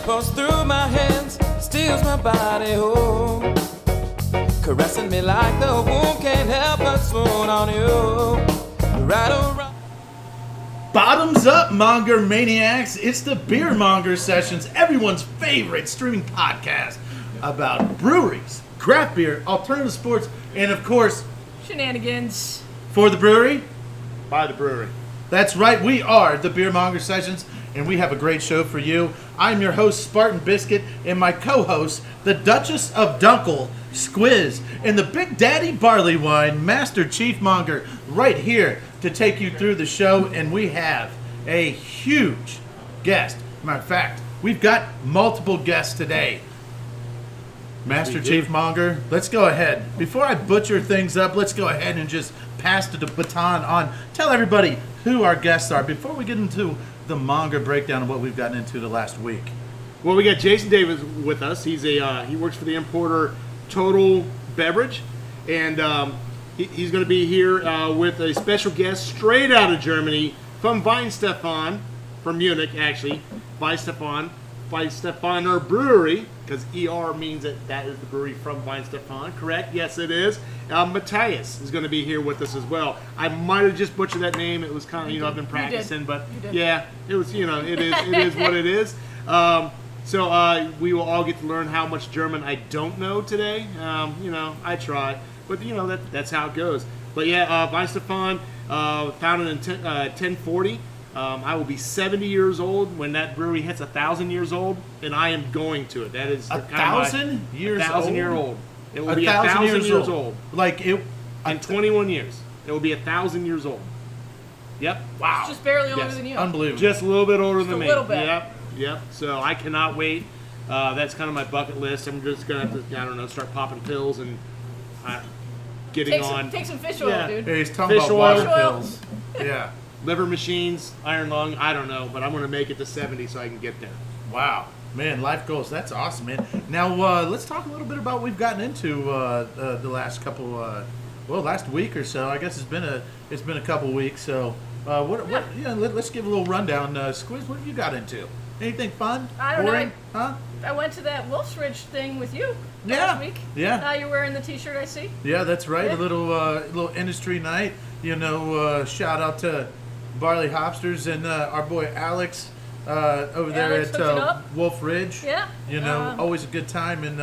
pulse through my hands, steals my body whole, caressing me like the wound can't help but swoon on you. Right around. Bottoms up, Monger Maniacs. It's the Beer Monger Sessions, everyone's favorite streaming podcast about breweries, craft beer, alternative sports, and of course, shenanigans. For the brewery, by the brewery. That's right, we are the Beer Monger Sessions, and we have a great show for you. I'm your host, Spartan Biscuit, and my co-host, the Duchess of Dunkel, Squiz, and the Big Daddy Barley Wine, Master Chief Monger, right here to take you through the show, and we have a huge guest. Matter of fact, we've got multiple guests today. Master Chief Monger, let's go ahead. Before I butcher things up, let's go ahead and just pass the baton on. Tell everybody who our guests are before we get into the Monger breakdown of what we've gotten into the last week. Well, we got Jason Davis with us. He's he works for the importer Total Beverage, and he's going to be here with a special guest straight out of Germany from Weihenstephan, from Munich actually. Weihenstephaner Brewery, because ER means that is the brewery from Weihenstephan, correct? Yes, it is. Matthias is going to be here with us as well. I might have just butchered that name. It was kind of, I've been practicing, but yeah, it was, it is what it is. So we will all get to learn how much German I don't know today. I try, but that's how it goes. But yeah, Weihenstephan, founded in 1040. I will be 70 years old when that brewery hits 1,000 years old, and I am going to it. That is 1,000 years old. 1,000 year old. It will be 1,000 years old. Like it in 21 years. It will be 1,000 years old. Yep. Wow. It's just barely older than you. Unbelievable. Just a little bit older than a me. Little bit. Yep. So I cannot wait. That's kind of my bucket list. I'm just gonna have to, start popping pills and getting on. Take some fish oil, dude. Yeah, he's talking Fish about oil. water pills. Yeah. Liver machines, iron lung, I don't know, but I'm going to make it to 70 so I can get there. Wow. Man, life goals. That's awesome, man. Now, let's talk a little bit about what we've gotten into the last couple, last week or so. I guess it's been a couple weeks. So, let's give a little rundown. Squiz, what have you got into? Anything fun? I don't Boring? know. Huh? I went to that Wolf's Ridge thing with you Yeah. last week. Yeah. You're wearing the T-shirt, I see. Yeah, that's right. Yeah. A little industry night. Shout out to Barley Hopsters and our boy Alex over there at Wolf Ridge. Yeah. Always a good time, and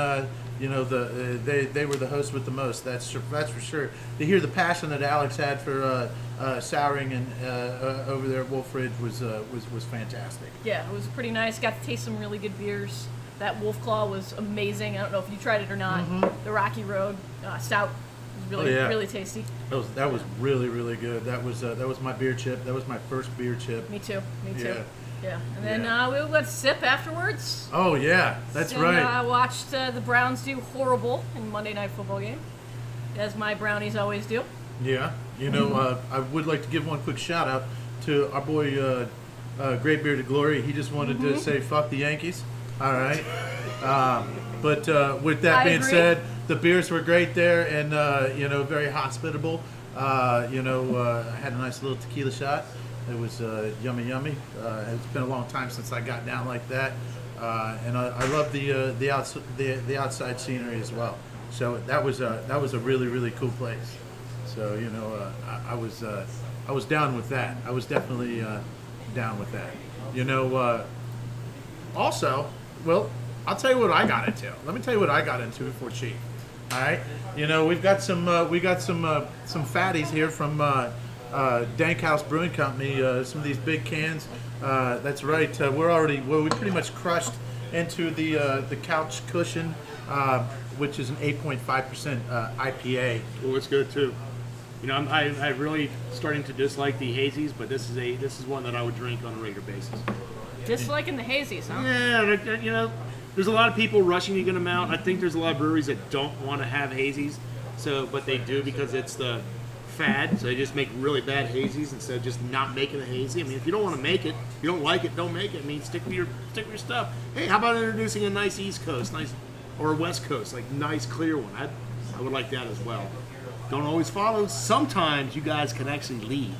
they were the host with the most. That's for sure. To hear the passion that Alex had for souring and over there at Wolf Ridge was fantastic. Yeah, it was pretty nice. Got to taste some really good beers. That Wolf Claw was amazing. I don't know if you tried it or not. Mm-hmm. The Rocky Road Stout was really tasty. That was really, really good. That was my beer chip. That was my first beer chip. Me too. Yeah. And then we went to sip afterwards. Oh yeah, that's right. I watched the Browns do horrible in the Monday Night Football game, as my brownies always do. Yeah. I would like to give one quick shout out to our boy Great Beer to Glory. He just wanted to say fuck the Yankees. All right. But with that being said, the beers were great there, and very hospitable. I had a nice little tequila shot. It was yummy. It's been a long time since I got down like that, and I love the outside scenery as well. So that was a really, really cool place. So I was down with that. I was definitely down with that. Also, well, I'll tell you what I got into. Let me tell you what I got into before Chief. All right, we've got some fatties here from Dank House Brewing Company. Some of these big cans. That's right. We pretty much crushed into the couch cushion, which is an 8.5% IPA. Oh, it's good too. I'm really starting to dislike the hazies, but this is one that I would drink on a regular basis. Disliking the hazies, huh? Yeah, there's a lot of people rushing to get them out. I think there's a lot of breweries that don't want to have hazies, but they do because it's the fad. So they just make really bad hazies instead of just not making a hazy. I mean, if you don't want to make it, you don't like it, don't make it. I mean, stick with your stuff. Hey, how about introducing a nice East Coast, or a West Coast, like nice clear one? I would like that as well. Don't always follow. Sometimes you guys can actually lead.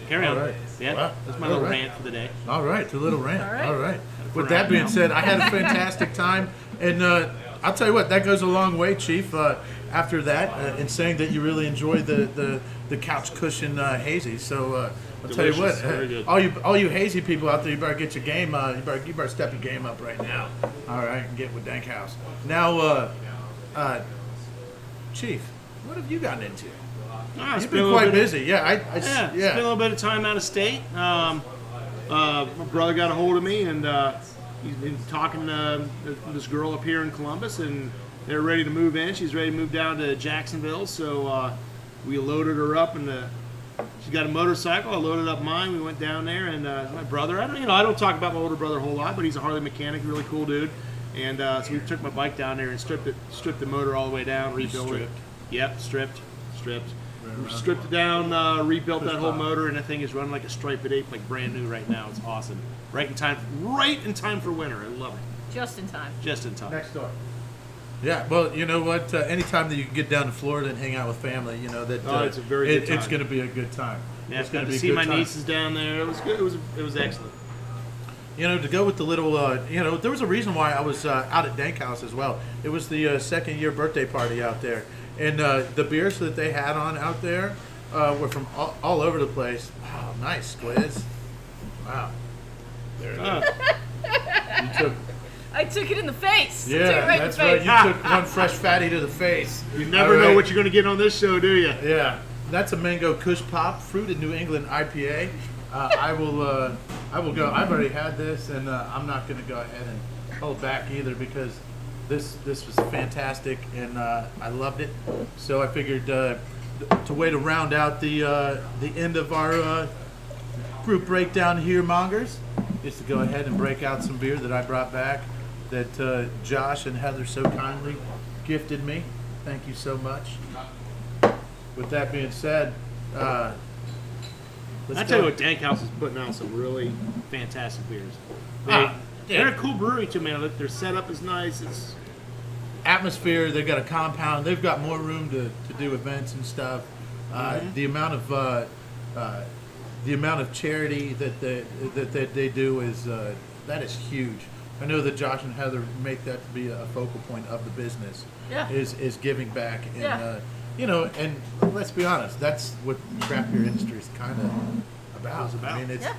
Carry on. All right. Yeah, Wow. that's my All little right. rant for the day. All right, the little rant. All right. All right. For With that right being now. said, I had a fantastic time, and I'll tell you what, that goes a long way, Chief. After that, in saying that you really enjoyed the couch cushion hazy. So I'll tell you what, Delicious. Very good. all you hazy people out there, you better get your game. You better step your game up right now. All right, and get with Dank House. Now, Chief, what have you gotten into? You've been quite busy. Yeah, Spent a little bit of time out of state. My brother got a hold of me, and he's been talking to this girl up here in Columbus, and they're ready to move in. She's ready to move down to Jacksonville, so we loaded her up, and she's got a motorcycle. I loaded up mine. We went down there, and my brother. I don't talk about my older brother a whole lot, but he's a Harley mechanic, really cool dude. And so we took my bike down there and stripped the motor all the way down, rebuilt it. Yep, stripped. Stripped it down, rebuilt that whole motor, and that thing is running like a striped ape, like brand new right now. It's awesome. Right in time for winter. I love it. Just in time. Just in time. Next door. Yeah, well, you know what? Anytime that you can get down to Florida and hang out with family, you know that it's a very good time. It's going to be a good time. Yeah, it's going got to be to see a good my time. nieces down there. It was good. It was excellent. You know, to go with the little, there was a reason why I was out at Dank House as well. It was the second year birthday party out there. And the beers that they had on out there were from all over the place. Wow, nice, Squiz. Wow. There it is. You took, I took it in the face. I took it yeah, right that's in the right. face. You took one fresh fatty to the face. You never All know right. what you're going to get on this show, do you? Yeah, that's a Mango Kush Pop Fruited New England IPA. I will go. I've already had this, and I'm not going to go ahead and hold back either because this was fantastic, and I loved it. So I figured to way to round out the end of our group breakdown here, Mongers, is to go ahead and break out some beer that I brought back that Josh and Heather so kindly gifted me. Thank you so much. With that being said, let's I tell you go. what, Dank House is putting out some really fantastic beers. Yeah. They're a cool brewery too, man. Their setup is nice. It's Atmosphere. They've got a compound. They've got more room to do events and stuff. The amount of charity that they do is that is huge. I know that Josh and Heather make that to be a focal point of the business. Yeah. Is giving back, and Yeah. and let's be honest, that's what the craft beer industry is kind of about. I mean, it's Yeah.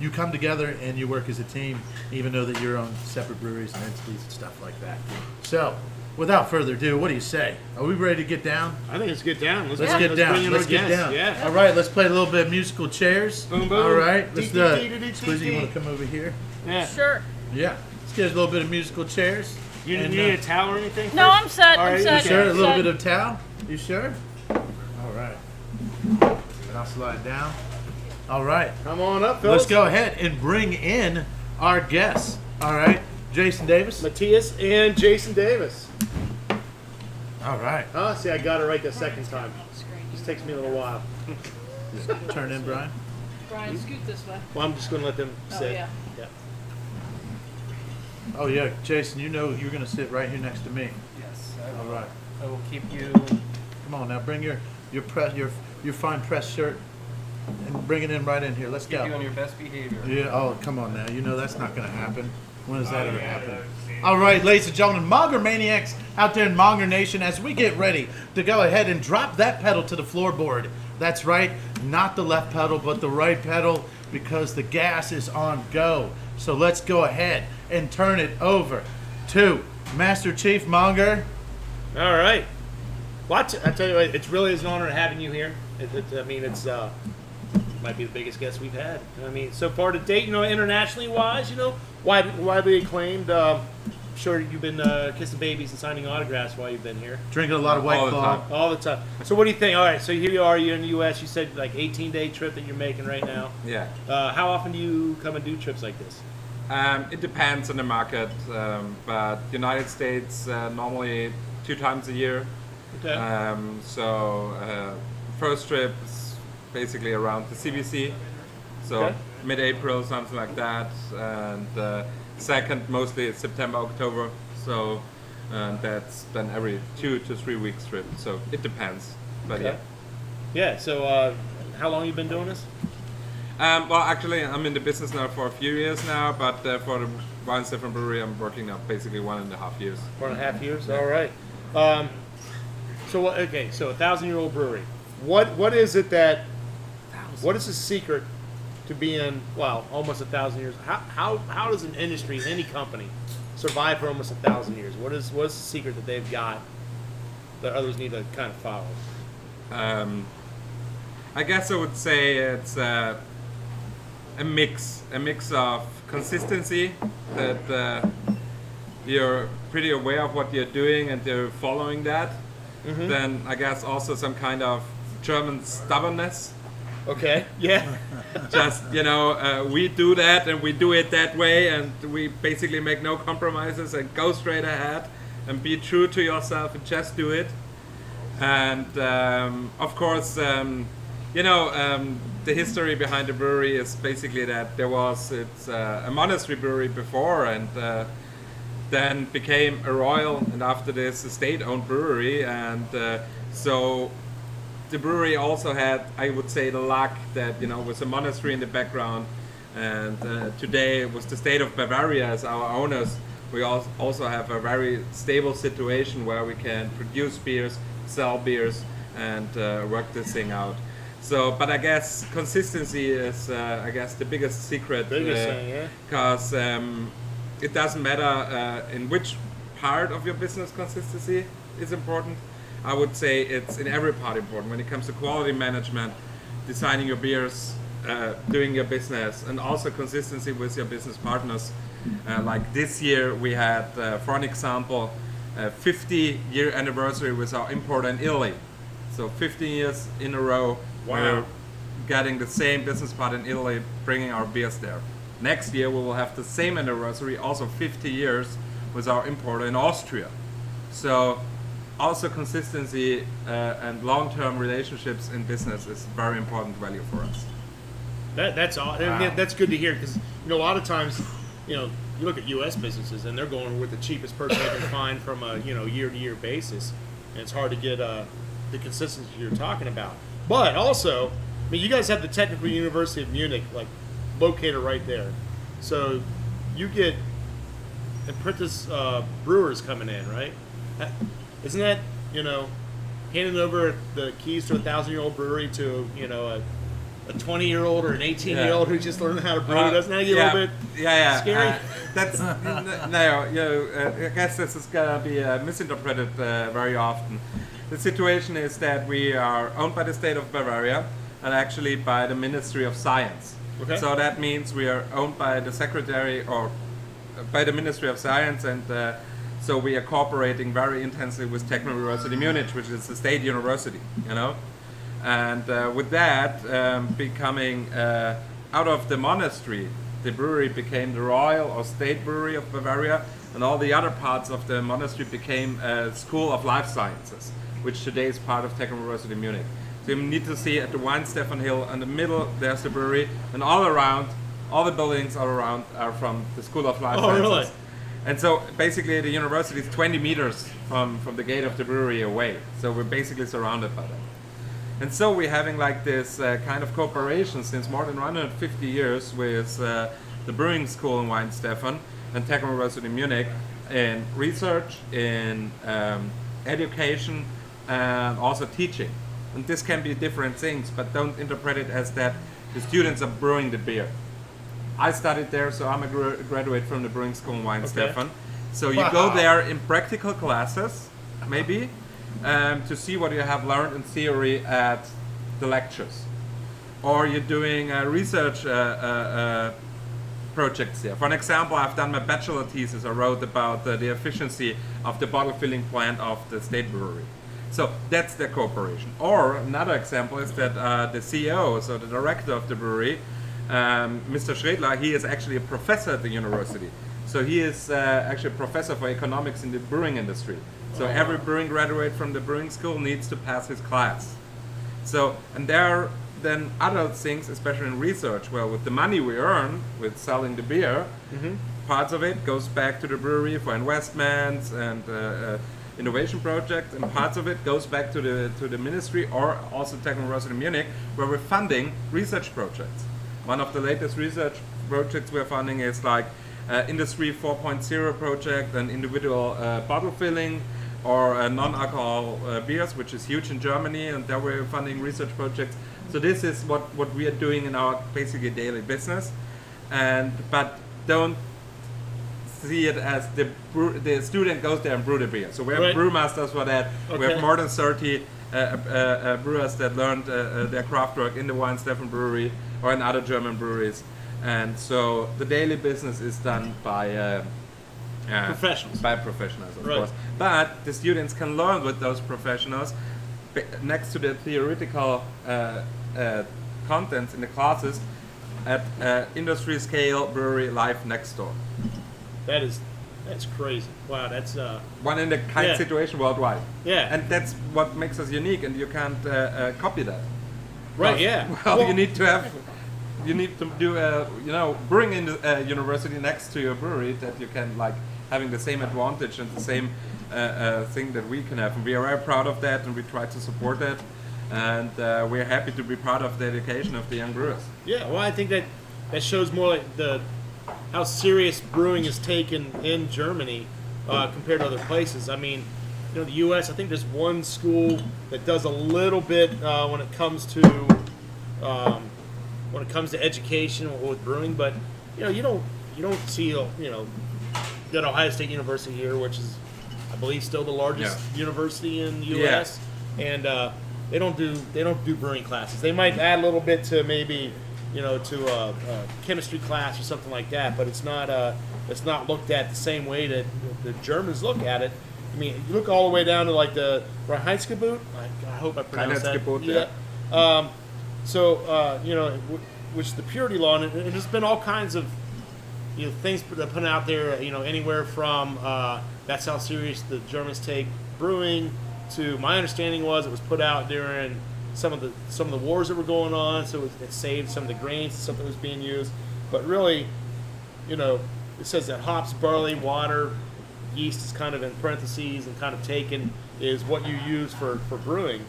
you come together and you work as a team, even though that you're on separate breweries and entities and stuff like that. So, without further ado, what do you say? Are we ready to get down? I think let's get down. Let's get down. bring in Let's our get guests. down. Yeah. All right, let's play a little bit of musical chairs. Boom, boom. All right, let's Dee, dee, dee, dee, dee, Squizzy, you dee. want to come over here? Yeah. Sure. Yeah. Let's get a little bit of musical chairs. You And, need a towel or anything? No, first? I'm set. All I'm right, You set. okay. sure? A I'm little set. bit of towel? You sure? All right. And I'll slide down. All right. Come on up, fellas. Let's go ahead and bring in our guests. All right. Jason Davis. Matthias and Jason Davis. All right. Oh, see, I got it right the second time. This takes me a little while. Turn in, Brian. Brian, scoot this way. Well, I'm just going to let them Oh, sit. yeah. Oh yeah, Jason. You know you're gonna sit right here next to me. Yes, All right. I will keep you. Come on now. Bring your fine press shirt and bring it in right in here. Let's Keep you go. on your best behavior. Yeah. Oh, come on now. You know that's not gonna happen. When does that ever happen? All right, ladies and gentlemen, Monger Maniacs out there in Monger Nation, as we get ready to go ahead and drop that pedal to the floorboard. That's right, not the left pedal, but the right pedal, because the gas is on go. So let's go ahead and turn it over to Master Chief Monger. All right. Well, I tell you what, it's really an honor having you here. I mean, it's might be the biggest guest we've had. I mean, so far to date, internationally wise, widely acclaimed. I'm sure you've been kissing babies and signing autographs while you've been here. Drinking a lot of White All the Claw. time. All the time. So what do you think? All right, so here you are. You're in the U.S. You said like 18-day trip that you're making right now. Yeah. How often do you come and do trips like this? It depends on the market, but United States normally 2 times a year. Okay. First trip is basically around the CBC, so Okay. mid-April, something like that, and second mostly it's September, October. So that's then every 2 to 3 weeks trip. So it depends, but Okay. yeah. Yeah. So, how long you been doing this? Well, actually, I'm in the business now for a few years now, but for the Weihenstephaner Brewery, I'm working now basically 1.5 years. 1.5 years. All right. So 1,000-year-old brewery. What is it that? What is the secret to being almost 1,000 years? How does an industry, any company, survive for almost 1,000 years? What's the secret that they've got that others need to kind of follow? I guess I would say it's a mix of consistency, that you're pretty aware of what you're doing and you're following that. Mm-hmm. Then I guess also some kind of German stubbornness. Okay. Yeah. Just we do that and we do it that way, and we basically make no compromises and go straight ahead and be true to yourself and just do it. And of course, the history behind the brewery is basically that it's a monastery brewery before, and then became a royal, and after this a state-owned brewery, and so the brewery also had, I would say, the luck that with a monastery in the background, and today with the state of Bavaria as our owners, we also have a very stable situation where we can produce beers, sell beers, and work this thing out. So, but I guess consistency is, the biggest secret. Because it doesn't matter in which part of your business consistency is important. I would say it's in every part important. When it comes to quality management, designing your beers, doing your business, and also consistency with your business partners. Like this year, we had, for an example, a 50-year anniversary with our importer in Italy. So 15 years in a row, we're getting the same business partner in Italy, bringing our beers there. Next year, we will have the same anniversary, also 50 years, with our importer in Austria. So also consistency and long-term relationships in business is very important value for us. That's all. That's good to hear, because a lot of times, you look at U.S. businesses and they're going with the cheapest person they can find from a year-to-year basis, and it's hard to get the consistency you're talking about. But also, you guys have the Technical University of Munich, located right there, so you get apprentice brewers coming in, right? Isn't that handing over the keys to a 1,000-year-old brewery to a 20-year-old or an 18-year-old who's just learning how to brew? Doesn't that get a little bit scary? That's I guess this is gonna be misinterpreted very often. The situation is that we are owned by the state of Bavaria and actually by the Ministry of Science. Okay. So that means we are owned by the secretary or by the Ministry of Science, and so we are cooperating very intensely with Technical University Munich, which is a state university, And with that becoming out of the monastery, the brewery became the royal or state brewery of Bavaria, and all the other parts of the monastery became a school of life sciences, which today is part of Technical University Munich. So you need to see at the Weihenstephan Hill in the middle, there's the brewery, and all around, all the buildings all around are from the School of Life Sciences. Really? And so basically the university is 20 meters from the gate of the brewery away. So we're basically surrounded by that. And so we're having this kind of cooperation since more than 150 years with the brewing school in Weihenstephan and Technical University Munich in research, in education, and also teaching. And this can be different things, but don't interpret it as that the students are brewing the beer. I studied there, so I'm a graduate from the brewing school in Weihenstephan. Okay. So you go there in practical classes, maybe, to see what you have learned in theory at the lectures. Or you're doing research projects there. For an example, I've done my bachelor thesis. I wrote about the efficiency of the bottle filling plant of the state brewery. So that's the cooperation. Or another example is that the CEO, so the director of the brewery, Mr. Schredler, he is actually a professor at the university. So he is actually a professor for economics in the brewing industry. So every brewing graduate from the brewing school needs to pass his class. So, and there are then other things, especially in research, well, with the money we earn with selling the beer, parts of it goes back to the brewery for investments and innovation projects, and parts of it goes back to the ministry or also Technical University of Munich, where we're funding research projects. One of the latest research projects we're funding is like Industry 4.0 project, an individual bottle filling, or non-alcohol beers, which is huge in Germany, and there we're funding research projects. So this is what we are doing in our basically daily business, but don't see it as the student goes there and brew the beer. So we have brewmasters for that. Okay. We have more than 30 brewers that learned their craft work in the Weihenstephan brewery or in other German breweries. And so the daily business is done by Professionals. By professionals, of Right. course. But the students can learn with those professionals next to the theoretical contents in the classes at industry scale brewery live next door. That's crazy. Wow, that's One in a kind Yeah. situation worldwide. Yeah. And that's what makes us unique, and you can't copy that. right. Well, Yeah. Well, you need to do brewing in the university next to your brewery that you can like having the same advantage and the same thing that we can have. And we are very proud of that, and we try to support that. And we're happy to be part of the education of the young brewers. Yeah, well, I think that shows more like how serious brewing is taken in Germany compared to other places. I mean, the U.S. I think there's one school that does a little bit when it comes to education with brewing, but you don't see that Ohio State University here, which is I believe still the largest university in the U.S. And they don't do brewing classes. They might add a little bit to maybe to a chemistry class or something like that, but it's not looked at the same way that the Germans look at it. I mean, you look all the way down to like the Weihenstephan. I hope I pronounced that. Weihenstephan, So which is the purity law, and there's been all kinds of things that put out there. Anywhere from that's how serious the Germans take brewing to my understanding was it was put out during some of the wars that were going on, so it saved some of the grains and stuff that was being used. But really, it says that hops, barley, water, yeast is kind of in parentheses and kind of taken is what you use for brewing.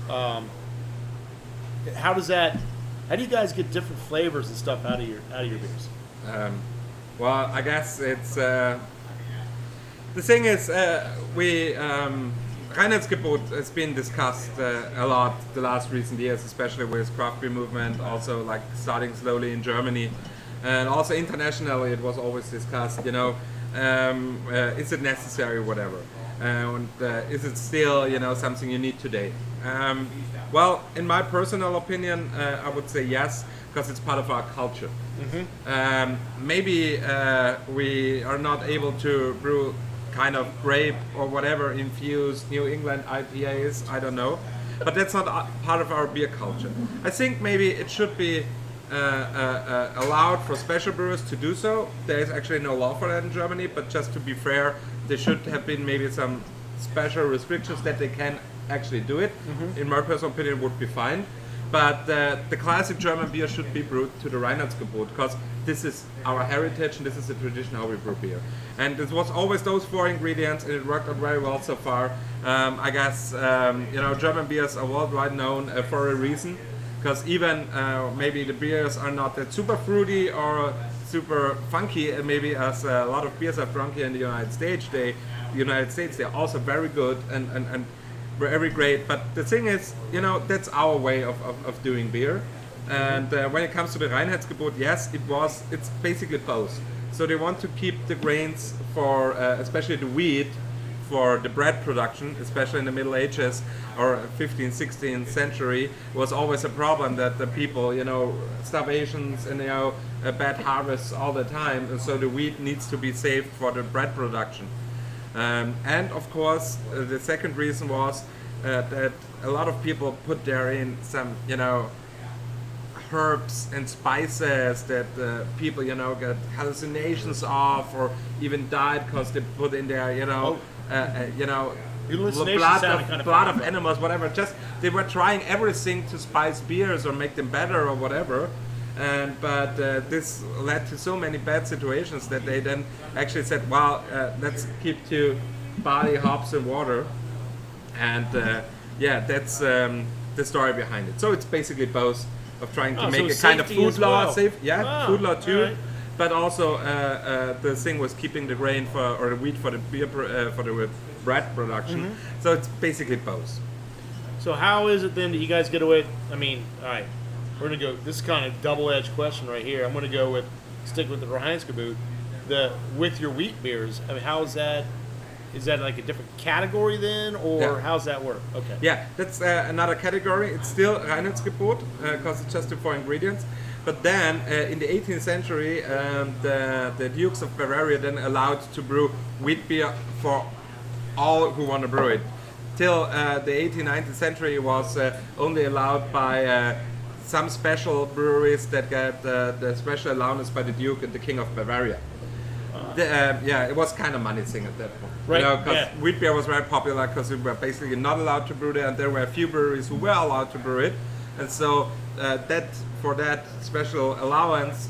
How do you guys get different flavors and stuff out of your beers? Well, I guess it's the thing is Reinheitsgebot has been discussed a lot the last recent years, especially with craft beer movement, also like starting slowly in Germany, and also internationally it was always discussed. Is it necessary, whatever, and is it still something you need today? Well, in my personal opinion, I would say yes, because it's part of our culture. Maybe we are not able to brew kind of grape or whatever infused New England IPAs, I don't know, but that's not part of our beer culture. I think maybe it should be allowed for special brewers to do so. There is actually no law for that in Germany, but just to be fair, there should have been maybe some special restrictions that they can actually do it. In my personal opinion, would be fine. But the classic German beer should be brewed to the Reinheitsgebot, because this is our heritage and this is the tradition how we brew beer. And it was always those 4 ingredients, and it worked out very well so far. I guess German beers are worldwide known for a reason, because even maybe the beers are not that super fruity or super funky, maybe as a lot of beers I've drunk here in the United States. They're also very good and very great, but the thing is, that's our way of doing beer. And when it comes to the Reinheitsgebot, yes, it's basically both. So they want to keep the grains for, especially the wheat, for the bread production, especially in the Middle Ages or 15th, 16th century, was always a problem that the people, starvations and bad harvests all the time. And so the wheat needs to be saved for the bread production. And of course, the second reason was that a lot of people put therein some, herbs and spices that people, get hallucinations of, or even died because they put in there, blood of animals, whatever. Just they were trying everything to spice beers or make them better or whatever. But this led to so many bad situations that they then actually said, well, let's keep to barley, hops, and water. And yeah, that's the story behind it. So it's basically both of trying to make a kind of safety food as law well. safe. Yeah, Wow, food law too. alright. But also the thing was keeping the grain or the wheat for the beer for the bread production. So it's basically both. So how is it then that you guys get away? I mean, all right, we're gonna go. This is kind of double-edged question right here. I'm gonna go with stick with the Weihenstephaner. With your wheat beers. I mean, how is that? Is that like a different category then, or Yeah. how's that work? Okay. Yeah, that's another category. It's still Reinheitsgebot because it's just the 4 ingredients. But then in the 18th century, the Dukes of Bavaria then allowed to brew wheat beer for all who want to brew it. Till the 18th, 19th century, it was only allowed by some special breweries that got the special allowance by the Duke and the King of Bavaria. Yeah, it was kind of money thing at that point. Right, Because yeah. wheat beer was very popular because we were basically not allowed to brew it, and there were a few breweries who were allowed to brew it. And so for that special allowance,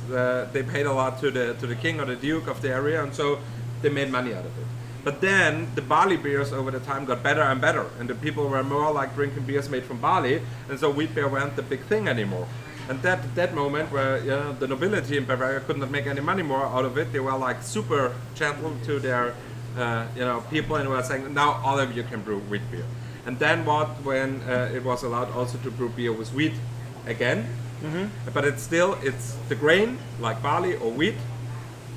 they paid a lot to the king or the duke of the area, and so they made money out of it. But then the barley beers over the time got better and better, and the people were more like drinking beers made from barley, and so wheat beer weren't the big thing anymore. And that moment where the nobility in Bavaria could not make any money more out of it, they were like super gentle to their people, and were saying, now all of you can brew wheat beer. And then when it was allowed also to brew beer with wheat again, but it's the grain like barley or wheat,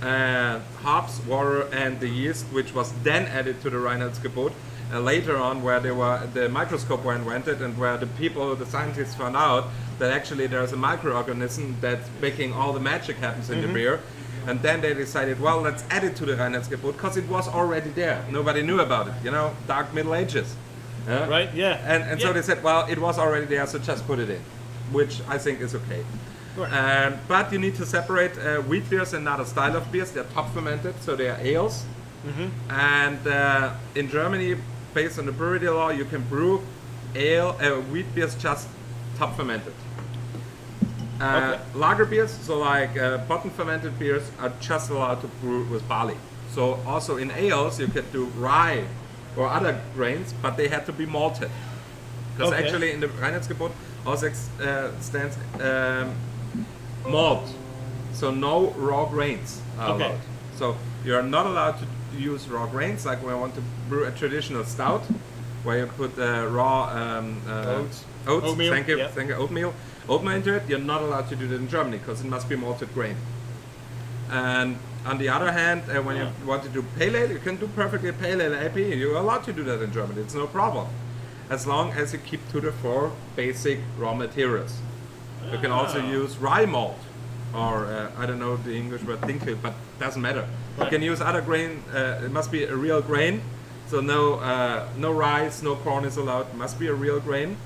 hops, water, and the yeast, which was then added to the Reinheitsgebot later on, where the microscope were invented, and where the scientists found out that actually there's a microorganism that's making all the magic happens in the beer. And then they decided, well, let's add it to the Reinheitsgebot because it was already there. Nobody knew about it, dark Middle Ages. Right? Yeah. And so they said, well, it was already there, so just put it in, which I think is okay. Right. But you need to separate wheat beers and another style of beers. They're top fermented, so they are ales. And in Germany, based on the brewery law, you can brew wheat beers just top fermented. Lager beers, so like bottom fermented beers, are just allowed to brew with barley. So also in ales, you could do rye or other grains, but they had to be malted. Because actually in the Reinheitsgebot also stands malt. So no raw grains are allowed. So you're not allowed to use raw grains, like when I want to brew a traditional stout, where you put raw oats. Oatmeal. Thank you, oatmeal into it. You're not allowed to do that in Germany because it must be malted grain. And on the other hand, when you want to do pale ale, you can do perfectly pale ale IPA. You're allowed to do that in Germany. It's no problem, as long as you keep to the 4 basic raw materials. You can also use rye malt, or I don't know the English word dinkel, but doesn't matter. You can use other grain. It must be a real grain. So no rice, no corn is allowed. It must be a real grain,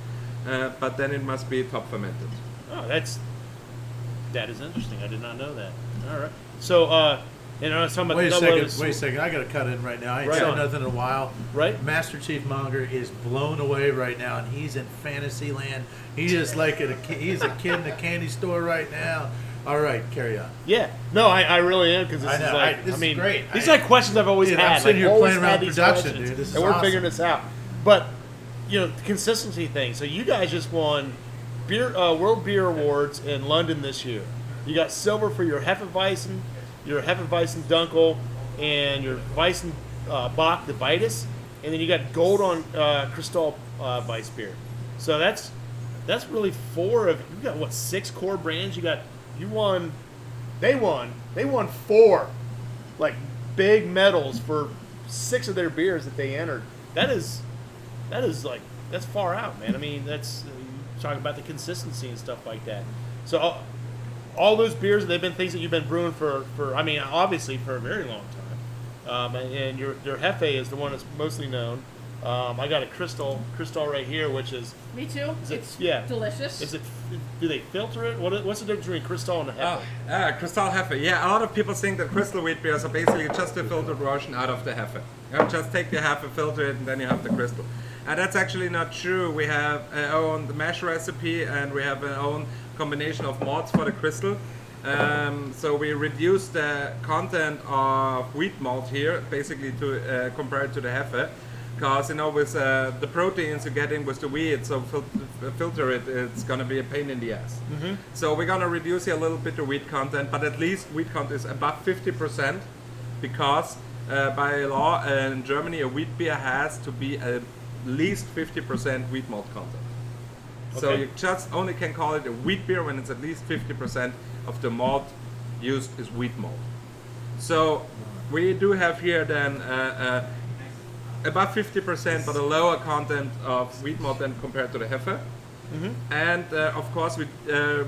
but then it must be top fermented. Oh, that is interesting. I did not know that. All right. So, I was talking about Wait the a second. I got to cut in right now. I ain't Right said on. nothing in a while. Right. Master Chief Monger is blown away right now, and he's in fantasy land. He's just like he's a kid in a candy store right now. All right, carry on. Yeah. No, I really am, because this I is know. like, This is great. These are like questions I've always Dude, had. I'm sitting here always playing had around these production, questions, dude. This is and we're awesome. figuring this out. But, the consistency thing. So you guys just won World Beer Awards in London this year. You got silver for your Hefeweizen, Dunkel, and your Weissen Bach, the Vitus, and then you got gold on Crystal Weiss beer. So that's really 4 of, you got 6 core brands. They won 4 like big medals for 6 of their beers that they entered. That is like, that's far out, man. I mean, that's talking about the consistency and stuff like that. So all those beers, they've been things that you've been brewing for obviously for a very long time. And your Hefe is the one that's mostly known. I got a Crystal right here, which is, Me too. Is it- It's yeah. delicious. do they filter it? What's the difference between Crystal and a Hefe? Crystal Hefe. Yeah, a lot of people think that crystal wheat beers are basically just a filtered version out of the Hefe. Just take the Hefe, filter it, and then you have the crystal. And that's actually not true. We have our own mash recipe, and we have our own combination of malts for the crystal. So we reduced the content of wheat malt here, basically to compared to the Hefe, because with the proteins you're getting with the wheat, so filter it's gonna be a pain in the ass. So we're gonna reduce here a little bit the wheat content, but at least wheat content is above 50%, because by law in Germany a wheat beer has to be at least 50% wheat malt content. So Okay. you just only can call it a wheat beer when it's at least 50% of the malt used is wheat malt. So we do have here then about 50%, but a lower content of wheat malt than compared to the Hefe. And of course we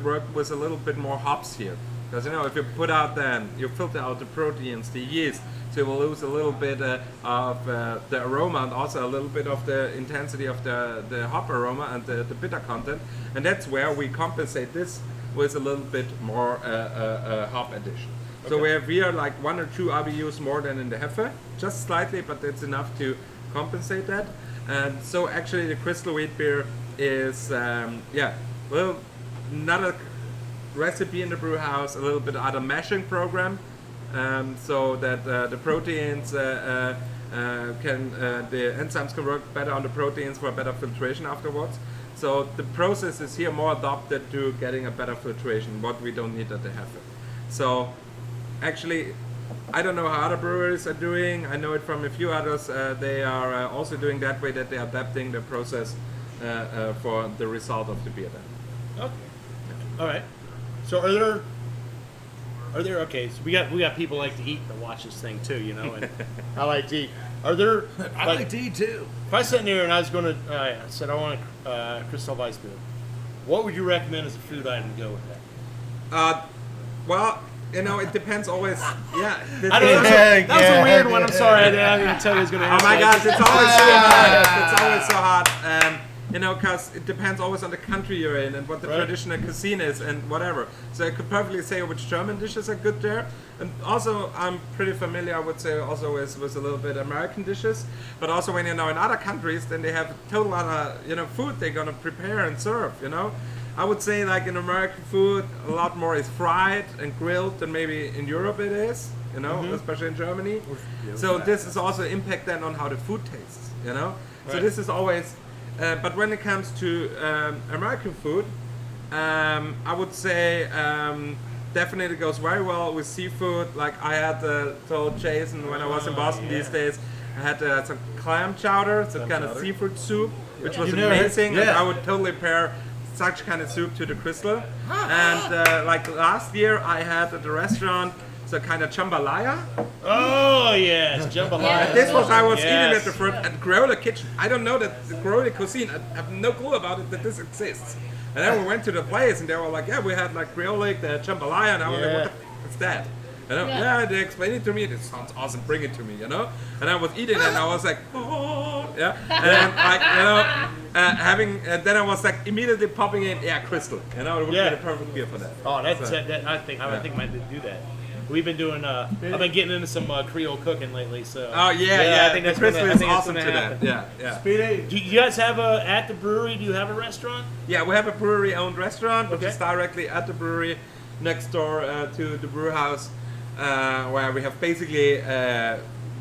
work with a little bit more hops here, because if you put out then you filter out the proteins, the yeast, so you will lose a little bit of the aroma and also a little bit of the intensity of the hop aroma and the bitter content, and that's where we compensate this with a little bit more hop addition. So we have here like 1 or 2 IBUs more than in the Hefe, just slightly, but it's enough to compensate that. And so actually the crystal wheat beer is, another recipe in the brew house, a little bit other mashing program, so that the proteins the enzymes can work better on the proteins for better filtration afterwards. So the process is here more adapted to getting a better filtration, what we don't need at the Hefe. So actually, I don't know how other breweries are doing. I know it from a few others. They are also doing that way, that they are adapting the process for the result of the beer then. Okay. All right. So are there okay, so we got people like to eat that watch this thing too, and I like to eat. Are there I like tea too. if I sat in here and I was gonna I said I want a Crystal Weiss beer, what would you recommend as a food item to go with that? Well, it depends always. Yeah. I don't know. That was a weird one. I'm sorry. I didn't even tell you I was going to Oh ask my that. gosh, it's always so hard. It's always so hard. Because it depends always on the country you're in and what the Right. traditional cuisine is and whatever. So I could perfectly say which German dishes are good there. And also, I'm pretty familiar, I would say, also with a little bit American dishes. But also when in other countries, then they have total other, food they're gonna prepare and serve. I would say like in American food, a lot more is fried and grilled than maybe in Europe it is. Especially in Germany. So this is also impact then on how the food tastes. So Right. this is always. But when it comes to American food, I would say definitely goes very well with seafood. Like I had told Jason when I was in Boston these days, I had some clam chowder, some kind of seafood soup, which was amazing. And I would totally pair such kind of soup to the Crystal. And like last year, I had at the restaurant so kind of jambalaya. Oh, yes. Jambalaya. Yeah. This was I was Yes. eating at the front at Growler Kitchen. I don't know that the Growler cuisine. I have no clue about it that this exists. And then we went to the place and they were like, yeah, we had like Growler, the jambalaya, and I was like, what the f is that? Yeah, they explained it to me. This sounds awesome. Bring it to me, And I was eating it and I was like, oh, yeah. And then like then I was like immediately popping in, Crystal. It would be the perfect beer for that. Oh, that's So- that. I think I might do that. We've been doing. I've been getting into some Creole cooking lately. So. Oh yeah. I think that's Crystal gonna- I is think that's awesome to gonna that. happen. Yeah. Speedy. Do you guys have at the brewery? Do you have a restaurant? Yeah, we have a brewery-owned restaurant, which Okay. is directly at the brewery, next door to the brew house, where we have basically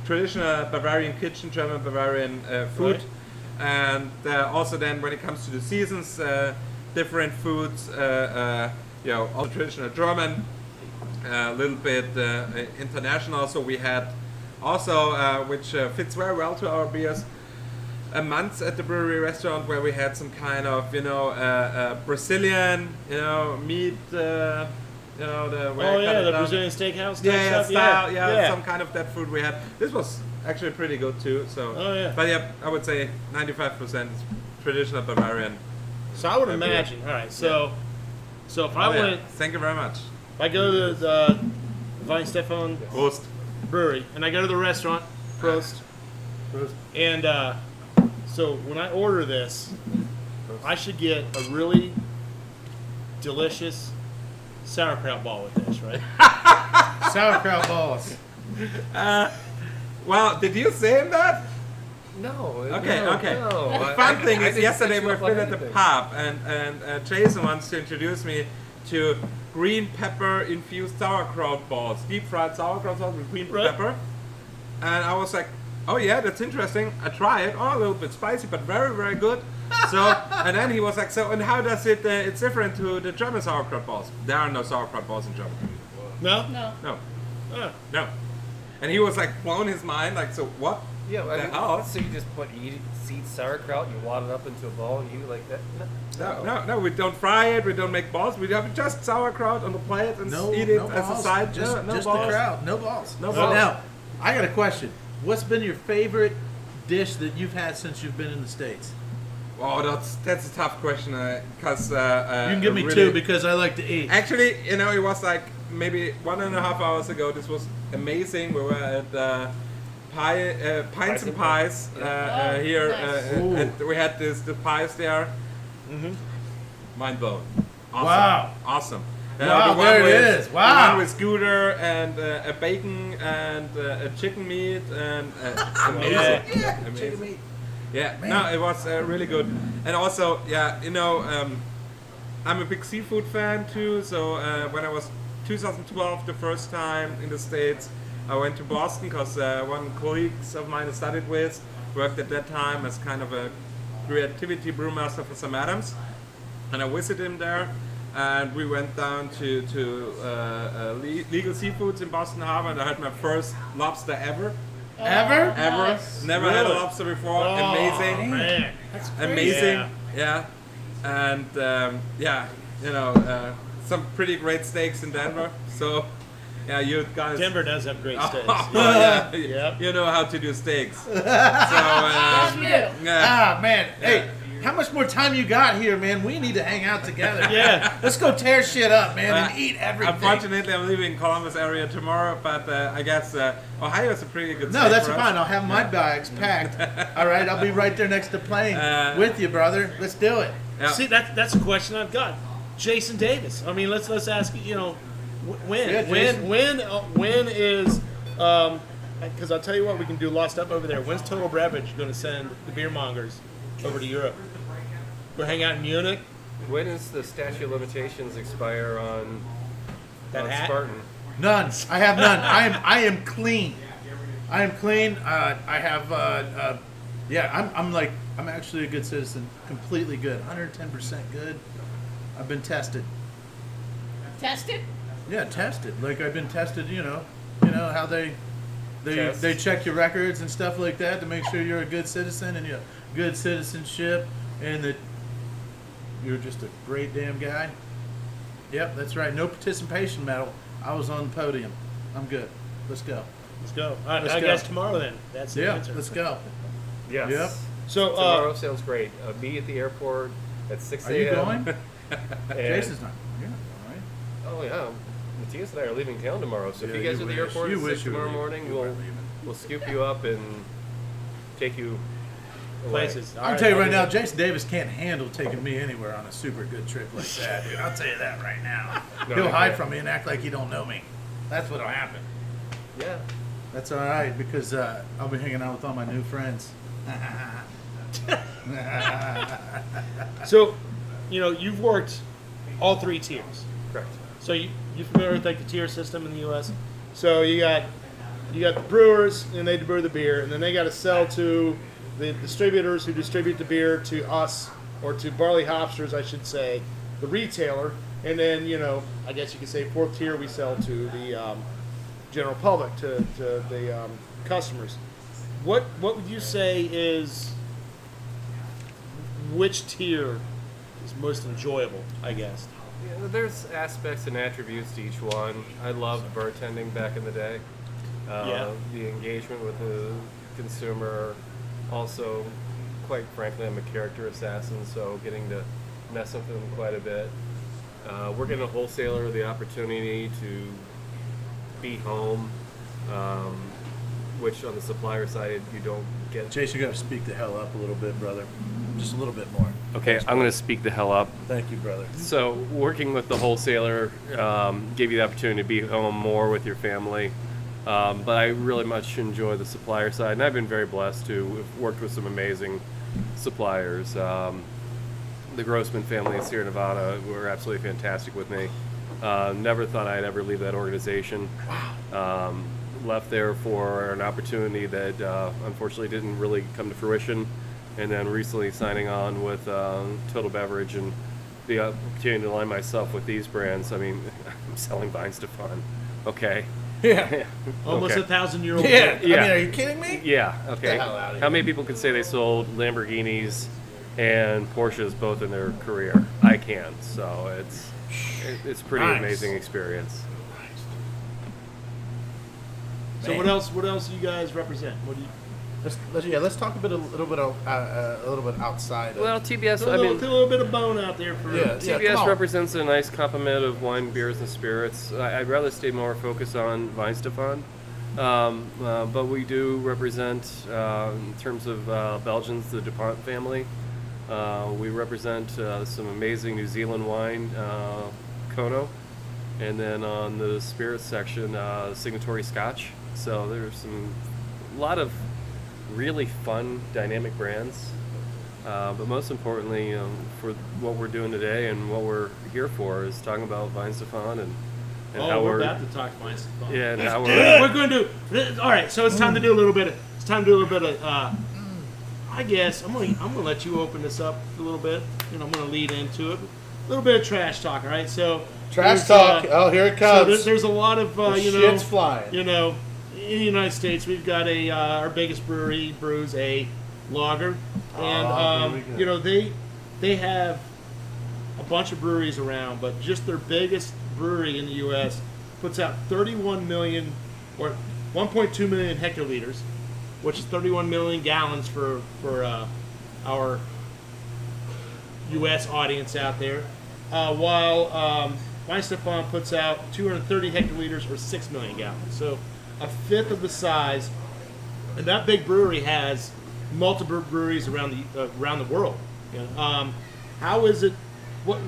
traditional Bavarian kitchen, German Bavarian food, and also then when it comes to the seasons, different foods, also traditional German, a little bit international. So we had also, which fits very well to our beers, a month at the brewery restaurant where we had some kind of Brazilian meat the the Brazilian steakhouse. Type stuff? style, some kind of that food we had. This was actually pretty good too. So but yeah, I would say 95% traditional Bavarian. So I would imagine. All right, so if I went, Thank you very much. if I go to the Weihenstephan Prost. Brewery and I go to the restaurant, Prost, and so when I order this, I should get a really delicious sauerkraut ball with this, right? Sauerkraut balls. Well, did you say that? No. Okay. No. The fun thing is, didn't yesterday set we you were up on at the anything. pub, and Jason wants to introduce me to green pepper infused sauerkraut balls, deep fried sauerkraut sauce with green Right. pepper. And I was like, oh yeah, that's interesting. I try it. Oh, a little bit spicy, but very, very good. So, and then he was like, so, and how does it, it's different to the German sauerkraut balls. There are no sauerkraut balls in Germany. No? No. No, Ah. no. And he was like blown his mind, like, so what? Yeah, the I mean, hell? so you just put seed sauerkraut, you wad it up into a ball, and you like that? No, we don't fry it, we don't make balls, we have just sauerkraut on the plate and No, eat it no as balls. a side. Just, no just balls. the crowd. No balls. No So balls. now, I got a question. What's been your favorite dish that you've had since you've been in the States? Oh, that's a tough question, because You can give me really, two because I like to eat. Actually, you know, it was like maybe 1.5 hours ago. This was amazing. We were at Pints and Pies Oh, here. nice. And we had the pies there. Mind blown. Awesome. Wow. Awesome. Wow, the one there it with- is. Wow. The one with scooter and a bacon and a chicken meat and amazing. Yeah, Amazing. chicken meat. Yeah, Man. no, it was really good. And also, yeah, you know, I'm a big seafood fan too. So when I was 2012, the first time in the States, I went to Boston because one colleague of mine I studied with worked at that time as kind of a creativity brewmaster for Sam Adams. And I visited him there. And we went down to Legal Seafoods in Boston Harbor, and I had my first lobster ever. Ever? Ever. Nice. Never had a Really? lobster before. Oh, Amazing. man. Amazing. Yeah. And yeah, you know, some pretty great steaks in Denver. So, yeah, you guys. Denver does have great steaks. Oh, yeah. Yep. You know how to do steaks. So, Yes, we do. yeah. Ah, man. Hey, how much more time you got here, man? We need to hang out together. Yeah. Let's go tear shit up, man, and eat everything. Unfortunately, I'm leaving Columbus area tomorrow, but I guess Ohio is a pretty good No, state that's for us. fine. I'll have my bags packed. All right, I'll be right there next to plane with you, brother. Let's do it. Yeah. See, that's a question I've got. Jason Davis. I mean, let's ask, you know, when Yeah, Jason. when is because I'll tell you what, we can do Lost Up over there. When's Total Beverage going to send the beer mongers over to Europe? Go hang out in Munich. When does the statute of limitations expire on That hat? Spartan? None. I have none. I am clean. I am clean. I have. Yeah, I'm actually a good citizen. Completely good. 110% good. I've been tested. Tested? Yeah, tested. Like I've been tested. You know how they Test. they check your records and stuff like that to make sure you're a good citizen and you have good citizenship and that you're just a great damn guy. Yep, that's right. No participation medal. I was on the podium. I'm good. Let's go. Let's go. All right, Let's I go. guess tomorrow then. That's the Yeah, answer. let's go. Yes. Yep. So, Tomorrow sounds great. Be at the airport at 6 Are you a.m. going? and- Jason's not. You're not going, right? Oh yeah, Matthias and I are leaving town tomorrow. So Yeah, if you guys you are at the wish. airport You at wish 6 you were tomorrow leaving. morning, You we'll weren't leaving. we'll scoop you up and take you away. places. All I'll right, tell you I'll right do now, that. Jason Davis can't handle taking me anywhere on a super good trip like that, dude. I'll tell you that right now. No, He'll I hide can't. from me and act like he don't know me. That's what'll happen. Yeah. That's all right because I'll be hanging out with all my new friends. So, you know, you've worked all three tiers. Correct. So you familiar with like the tier system in the U.S.? So you got the brewers and they brew the beer, and then they got to sell to the distributors who distribute the beer to us or to Barley Hopsters, I should say, the retailer, and then I guess you could say fourth tier we sell to the general public, to the customers. What would you say is which tier is most enjoyable? I guess. Yeah, there's aspects and attributes to each one. I loved bartending back in the day. Yeah. The engagement with the consumer. Also, quite frankly, I'm a character assassin, so getting to mess with them quite a bit. Working a wholesaler, the opportunity to be home, which on the supplier side you don't get. Jason, you got to speak the hell up a little bit, brother. Just a little bit more. Okay, I'm going to speak the hell up. Thank you, brother. So, working with the wholesaler gave you the opportunity to be home more with your family. But I really much enjoy the supplier side, and I've been very blessed to have worked with some amazing suppliers. The Grossman family in Sierra Nevada were absolutely fantastic with me. Never thought I'd ever leave that organization. Wow. Left there for an opportunity that unfortunately didn't really come to fruition, and then recently signing on with Total Beverage and the opportunity to align myself with these brands. I mean, I'm selling Weihenstephan. Okay. Yeah. Almost Okay. 1,000-year-old. Yeah. Yeah. I mean, are you kidding me? Yeah. Okay. the hell outta How many people can say they sold Lamborghinis and Porsches both in their career? I can. So it's pretty Nice. amazing experience. So what else? What else do you guys represent? What do you? Let's talk a little bit outside. Well, TBS. Throw a little bit of bone out there for. Yeah. TBS come on. represents a nice complement of wine, beers, and spirits. I'd rather stay more focused on Weihenstephan, but we do represent, in terms of Belgians, the DuPont family. We represent some amazing New Zealand wine, Kono, and then on the spirits section, Signatory Scotch. So there's a lot of really fun, dynamic brands. But most importantly, for what we're doing today and what we're here for is talking about Weihenstephan and how we're about to talk Weihenstephan. Yeah, and how We're going to do. All right, so it's time to do a little bit. I guess I'm gonna let you open this up a little bit, and I'm gonna lead into it. A little bit of trash talk, all right? So Trash there's, talk. Oh, here it So comes. there's a lot of Shit's flying. in the United States, we've got our biggest brewery brews a lager, and here we go. they have a bunch of breweries around, but just their biggest brewery in the U.S. puts out 31 million or 1.2 million hectoliters, which is 31 million gallons for our U.S. audience out there, while Weihenstephan puts out 230 hectoliters or 6 million gallons. So a fifth of the size, and that big brewery has multiple breweries around the world. How is it? What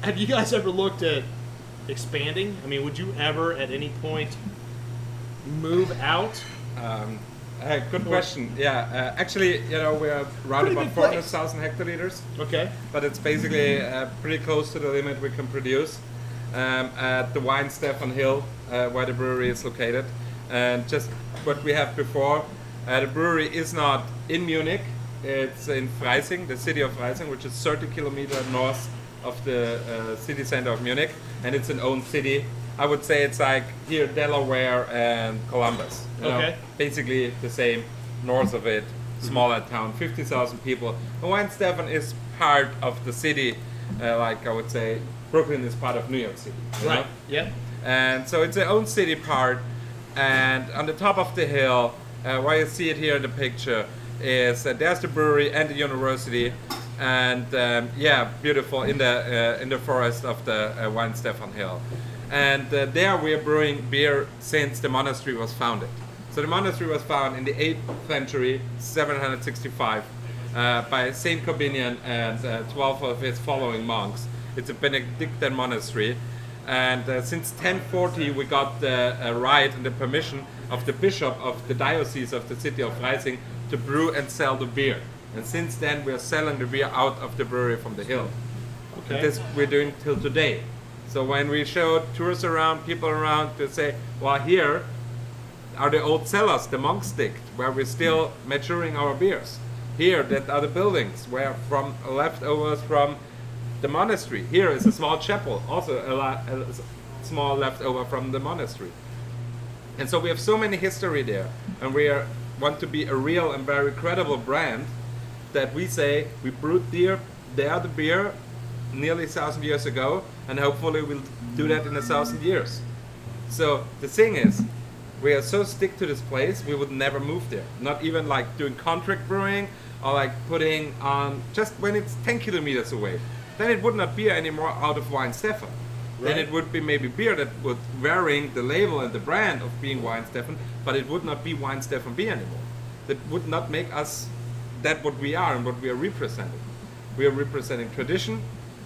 have you guys ever looked at expanding? I mean, would you ever at any point move out? Good question. Yeah, actually, we're around Pretty about big place. 400,000 hectoliters, Okay. but it's basically pretty close to the limit we can produce at the Weihenstephan Hill, where the brewery is located. And just what we have before, the brewery is not in Munich. It's in Freising, the city of Freising, which is 30 kilometers north of the city center of Munich, and it's an own city. I would say it's like here Delaware and Columbus. Okay. Basically the same, north of it, smaller town, 50,000 people. And Weihenstephan is part of the city, like I would say Brooklyn is part of New York City. you know? Right. Yep. And so it's their own city part, and on the top of the hill, where you see it here in the picture, is there's the brewery and the university, and beautiful in the forest of the Weihenstephan Hill. And there we are brewing beer since the monastery was founded. So the monastery was founded in the 8th century, 765, by Saint Corbinian and 12 of his following monks. It's a Benedictine monastery. And since 1040 we got the right and the permission of the bishop of the diocese of the city of Freising to brew and sell the beer. And since then we are selling the beer out of the brewery from the hill. Okay. And this we're doing till today. So when we show tourists around, people around, to say, well, here are the old cellars, the monk stick, where we're still maturing our beers. Here, that are the buildings where from leftovers from the monastery. Here is a small chapel, also a small leftover from the monastery. And so we have so many history there, and we want to be a real and very credible brand that we say we brewed there the beer nearly 1,000 years ago, and hopefully we'll do that in 1,000 years. So the thing is, we are so stick to this place, we would never move there. Not even like doing contract brewing or like putting on, just when it's 10 kilometers away. Then it would not be anymore out of Weihenstephan. Then it would be maybe beer that would wearing the label and the brand of being Weihenstephan, but it would not be Weihenstephan beer anymore. That would not make us that what we are and what we are representing. We are representing tradition,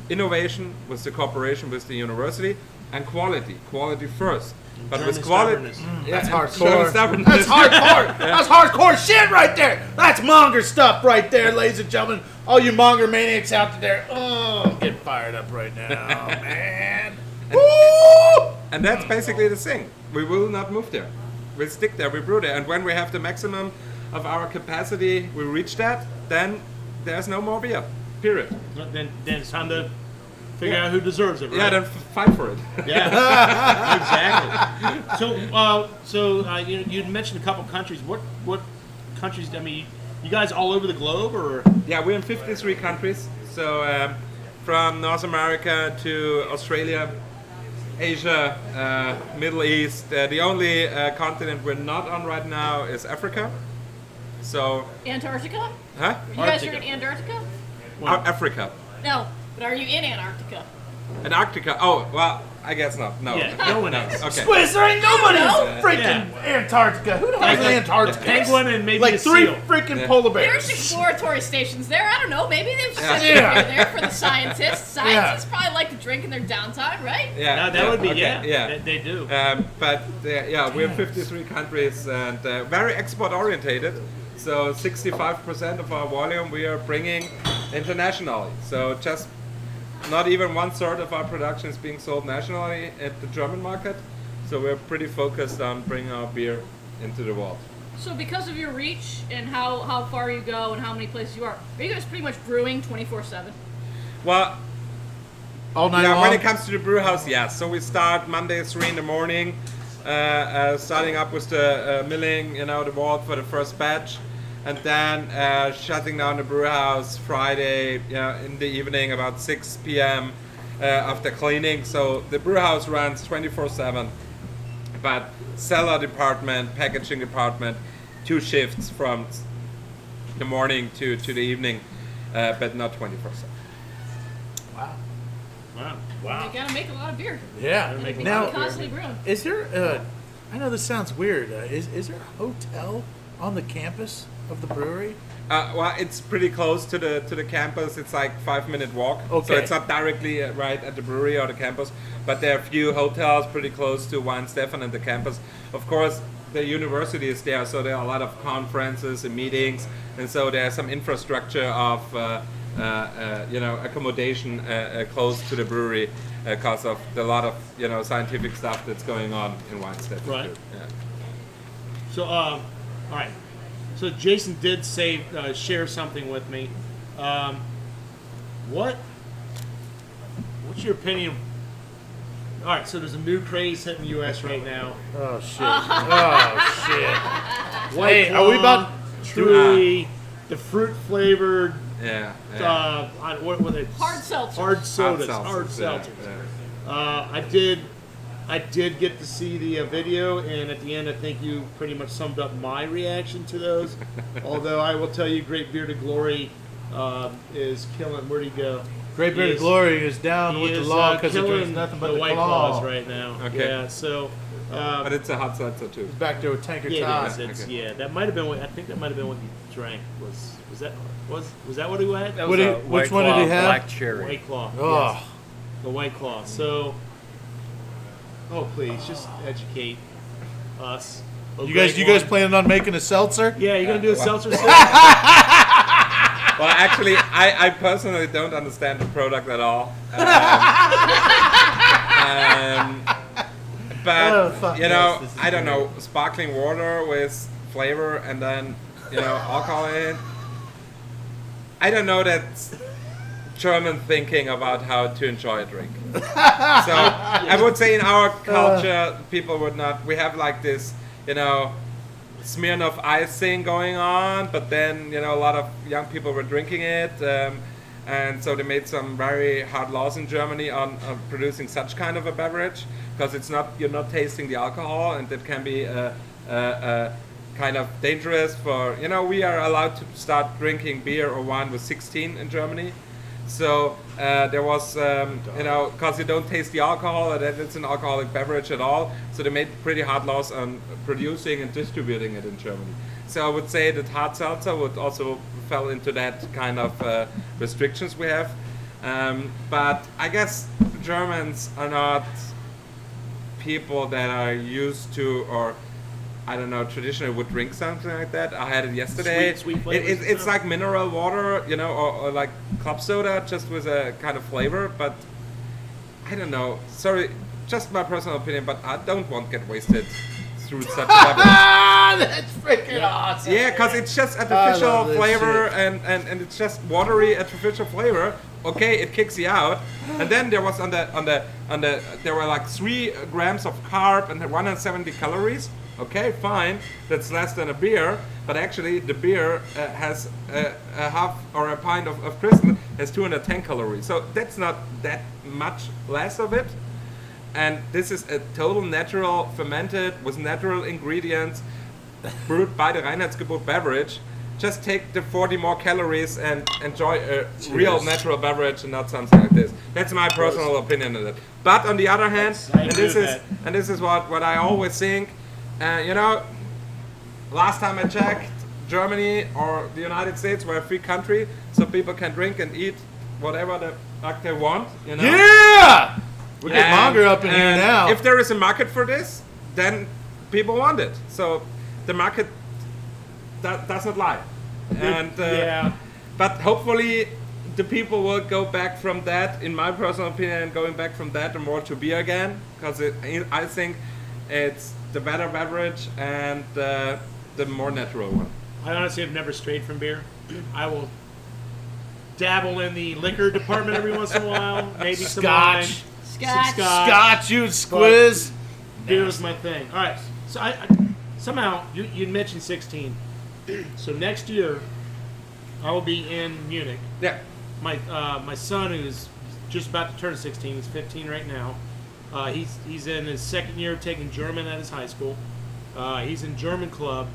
innovation with the cooperation with the university, and quality first. but German with quality. stubbornness. That's German hardcore. stubbornness. That's hardcore. That's hardcore shit right there. That's monger stuff right there, ladies and gentlemen. All you monger maniacs out there. Oh, I'm getting fired up right now, man. Woo! And that's basically the thing. We will not move there. We stick there, we brew there. And when we have the maximum of our capacity, we reach that, then there's no more beer. Period. Then it's time to figure out who deserves it, right? Yeah, then fight for it. Yeah, exactly. So you'd mentioned a couple countries. What countries? I mean, you guys all over the globe, or? Yeah, we're in 53 countries. So from North America to Australia, Asia, Middle East. The only continent we're not on right now is Africa. So, Antarctica? huh? You guys are in Antarctica? Africa. No, but are you in Antarctica? Antarctica. Oh, well, I guess not. No. Yeah, no one is. Okay. Squiz, there ain't nobody No. in freaking Antarctica. Who the hell is Antarctica? Penguin and maybe Like a 3 seal. freaking polar There's bears. exploratory stations there. I don't know. Maybe they've sent Yeah. beer there for the scientists. Scientists probably like to drink in their downtime, right? Yeah, That would be okay, yeah. They do. But yeah, we're 53 countries and very export orientated. So 65% of our volume we are bringing internationally. So just not even 1/3 of our production is being sold nationally at the German market. So we're pretty focused on bringing our beer into the world. So because of your reach and how far you go and how many places you are you guys pretty much brewing 24/7? Well, All night yeah, long. when it comes to the brew house, yes. So we start Monday 3 in the morning, starting up with the milling, the wort for the first batch, and then shutting down the brew house Friday in the evening about 6 p.m. After cleaning. So the brew house runs 24/7, but cellar department, packaging department, 2 shifts from the morning to the evening, but not 24/7. Wow. You gotta make a lot of beer. Yeah. You're Now, constantly brewing. is there? I know this sounds weird. Is there a hotel on the campus of the brewery? Well, it's pretty close to the campus. It's like 5-minute walk. Okay. So it's not directly right at the brewery or the campus, but there are a few hotels pretty close to Weihenstephan and the campus. Of course, the university is there, so there are a lot of conferences and meetings, and so there's some infrastructure of accommodation close to the brewery because of a lot of scientific stuff that's going on in Weihenstephan. Right. too. Yeah. So, all right. So Jason did say share something with me. What's your opinion? All right. So there's a new craze hitting the U.S. right now. Oh shit! Oh shit! White Hey, are we about Truly, the fruit flavored. Yeah. What were they? Hard seltzer. Hard sodas. Hard Hard seltzers, seltzers. yeah. I did get to see the video, and at the end, I think you pretty much summed up my reaction to those. Although I will tell you, Great Beer to Glory is killing. Where'd he go? Great Beer to Glory is down with the law because it drinks nothing but the White claw. Claws right now. Okay. Yeah. So. But it's a hot seltzer too. Back there with Tanker Yeah, Todd. it is. It's, Okay. yeah, that might have been what I think that might have been what you drank. Was that what he had? That What was did- a which White one did he Claw have? Black cherry. White Claw. Oh, Yes, the White Claw. So, please just educate us. you guys planning on making a seltzer? Yeah, you're gonna do a seltzer sip? Well, actually, I personally don't understand the product at all. But Oh, fuck yes, this is I don't know, sparkling water with flavor and then alcohol in it. I don't know that's German thinking about how to enjoy a drink. So I would say in our culture, people would not. We have like this, Smirnoff Ice thing going on, but then a lot of young people were drinking it, and so they made some very hard laws in Germany on producing such kind of a beverage because you're not tasting the alcohol, and it can be kind of dangerous for we are allowed to start drinking beer or wine with 16 in Germany. So there was, because you don't taste the alcohol, and then it's an alcoholic beverage at all. So they made pretty hard laws on producing and distributing it in Germany. So I would say that hard seltzer would also fell into that kind of restrictions we have. But I guess Germans are not people that are used to, or I don't know, traditionally would drink something like that. I had it yesterday. Sweet flavors. It's like mineral water, you know, or like club soda, just with a kind of flavor. But I don't know. Sorry, just my personal opinion, but I don't want to get wasted through such a beverage. That's freaking awesome. Yeah, because it's just artificial love this flavor shit. and it's just watery artificial flavor. Okay, it kicks you out. And then there was on the there were like 3 grams of carb and 170 calories. Okay, fine, that's less than a beer, but actually the beer has a half or a pint of crystal has 210 calories. So that's not that much less of it. And this is a total natural, fermented, with natural ingredients, brewed by the Reinheitsgebot beverage. Just take the 40 more calories and enjoy a real natural beverage and not something like this. That's my personal opinion on it. But on the other hand, and this is what I always think, you know, last time I checked, Germany or the United States were a free country, so people can drink and eat whatever the fuck they want, you know? Yeah! We get Monger up in here now. If there is a market for this, then people want it. So the market does not lie. And but hopefully the people will go back from that, in my personal opinion, going back from that and more to beer again, because I think it's the better beverage and the more natural one. I honestly have never strayed from beer. I will dabble in the liquor department every once in a while. Maybe some wine, Scotch. some scotch. Scotch, you squiz. Beer is my thing. All right. So I somehow you mentioned 16. So next year I will be in Munich. Yeah. My son, who's just about to turn 16, he's 15 right now. He's in his second year of taking German at his high school. He's in German club.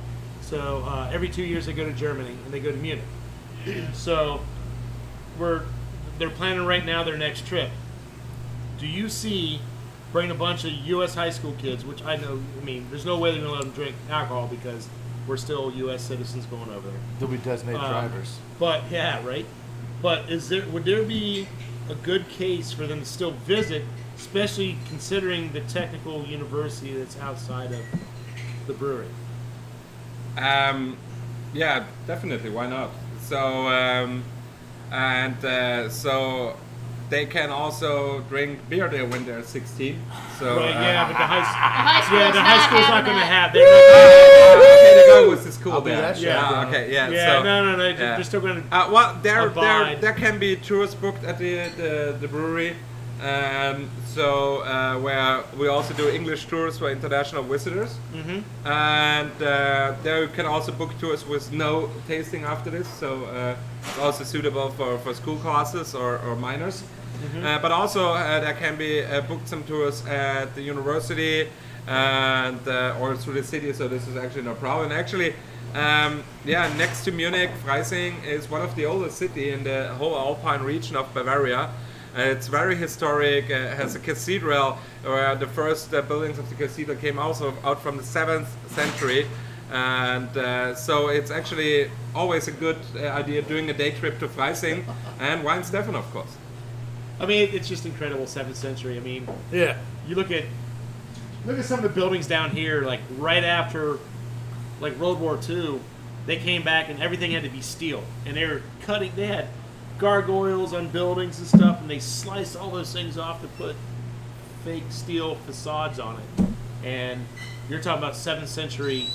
So every 2 years they go to Germany and they go to Munich. So they're planning right now their next trip. Do you see bringing a bunch of U.S. high school kids, which I mean, there's no way they're going to let them drink alcohol because we're still U.S. citizens going over there. They'll be designated drivers. But yeah, right. But would there be a good case for them to still visit, especially considering the technical university that's outside of the brewery? Yeah, definitely. Why not? So so they can also drink beer there when they're 16. So Right, yeah, but the high school high school's not going to have. okay, they go with the school I'll be there. that shit, Yeah, bro. okay, yeah. Yeah, so, no, yeah. they're still going to. Well, Abide. there can be tours booked at the brewery, so where we also do English tours for international visitors, and there you can also book tours with no tasting after this, so it's also suitable for school classes or minors. But also there can be booked some tours at the university and or through the city, so this is actually no problem. Actually, next to Munich, Freising is one of the oldest cities in the whole Alpine region of Bavaria. It's very historic, has a cathedral where the first buildings of the cathedral came also out from the 7th century. And so it's actually always a good idea doing a day trip to Freising and Weihenstephan, of course. I mean, it's just incredible, 7th century. I mean, Yeah. you look at some of the buildings down here, like right after like World War II, they came back and everything had to be steel. And they had gargoyles on buildings and stuff, and they sliced all those things off to put fake steel facades on it. And you're talking about 7th century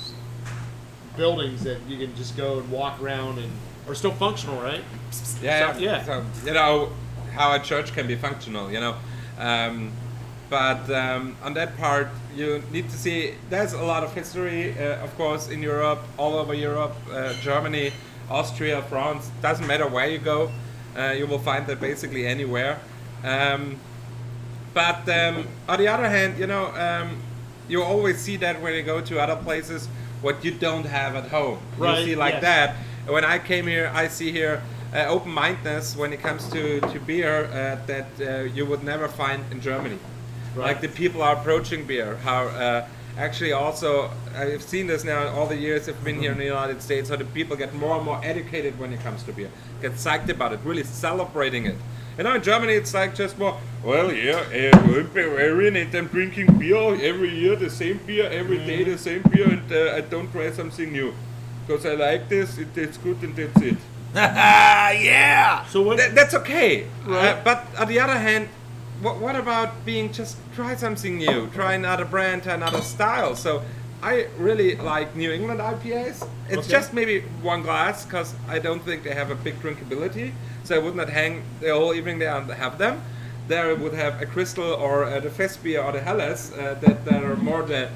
buildings that you can just go and walk around and are still functional, right? Yeah, So, yeah. So, you know how a church can be functional, you know. But on that part, you need to see there's a lot of history, of course, in Europe, all over Europe, Germany, Austria, France. Doesn't matter where you go, you will find that basically anywhere. But on the other hand, you know, you always see that when you go to other places, what you don't have at home. Right, You see like yes. that. When I came here, I see here open-mindedness when it comes to beer that you would never find in Germany. Right. Like the people are approaching beer, how actually also, I've seen this now all the years I've been here in the United States, how the people get more and more educated when it comes to beer, get psyched about it, really celebrating it. You know, in Germany it's like just more, well, yeah, I'm Bavarian and I'm drinking beer every year, the same beer, every day the same beer, and I don't try something new. Because I like this, it tastes good, and that's it. Yeah. So what? That's okay. Right. But on the other hand, what about being just try something new, try another brand, try another style? So I really like New England IPAs. It's Okay. just maybe one glass because I don't think they have a big drinkability. So I would not hang the whole evening there and have them. There I would have a Crystal or the Fest beer or the Helles that are more the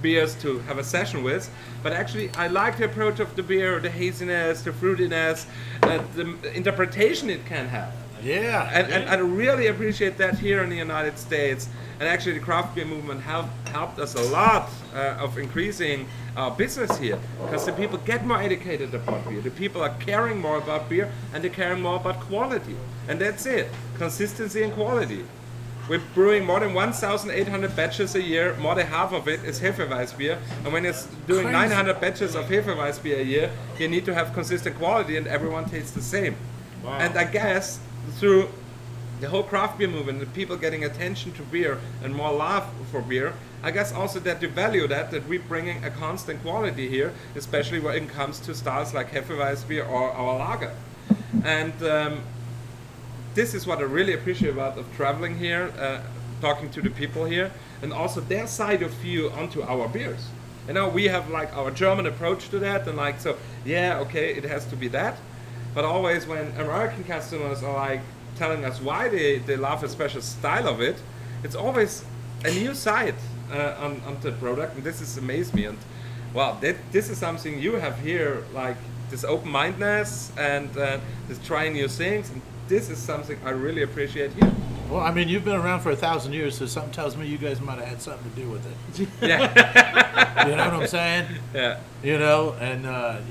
beers to have a session with. But actually, I like the approach of the beer, the haziness, the fruitiness, the interpretation it can have. Yeah. And I really appreciate that here in the United States. And actually, the craft beer movement helped us a lot of increasing our business here. Because the people get more educated about beer. The people are caring more about beer, and they're caring more about quality. And that's it. Consistency and quality. We're brewing more than 1,800 batches a year. More than half of it is Hefeweizen. And when you're doing 900 batches of Hefeweizen a year, you need to have consistent quality, and everyone tastes the same. Wow. And I guess through the whole craft beer movement, the people getting attention to beer and more love for beer, I guess also that they value that we're bringing a constant quality here, especially when it comes to styles like Hefeweizen or our lager. And this is what I really appreciate about of traveling here, talking to the people here, and also their side of view onto our beers. You know, we have like our German approach to that, and like, so yeah, okay, it has to be that. But always when American customers are like telling us why they love a special style of it, it's always a new side on the product, and this has amazed me. And well, this is something you have here, like this open-mindedness and this trying new things, and this is something I really appreciate here. Well, I mean, you've been around for 1,000 years, so something tells me you guys might have had something to do with it. Yeah. You know what I'm saying? Yeah. You know, and I'm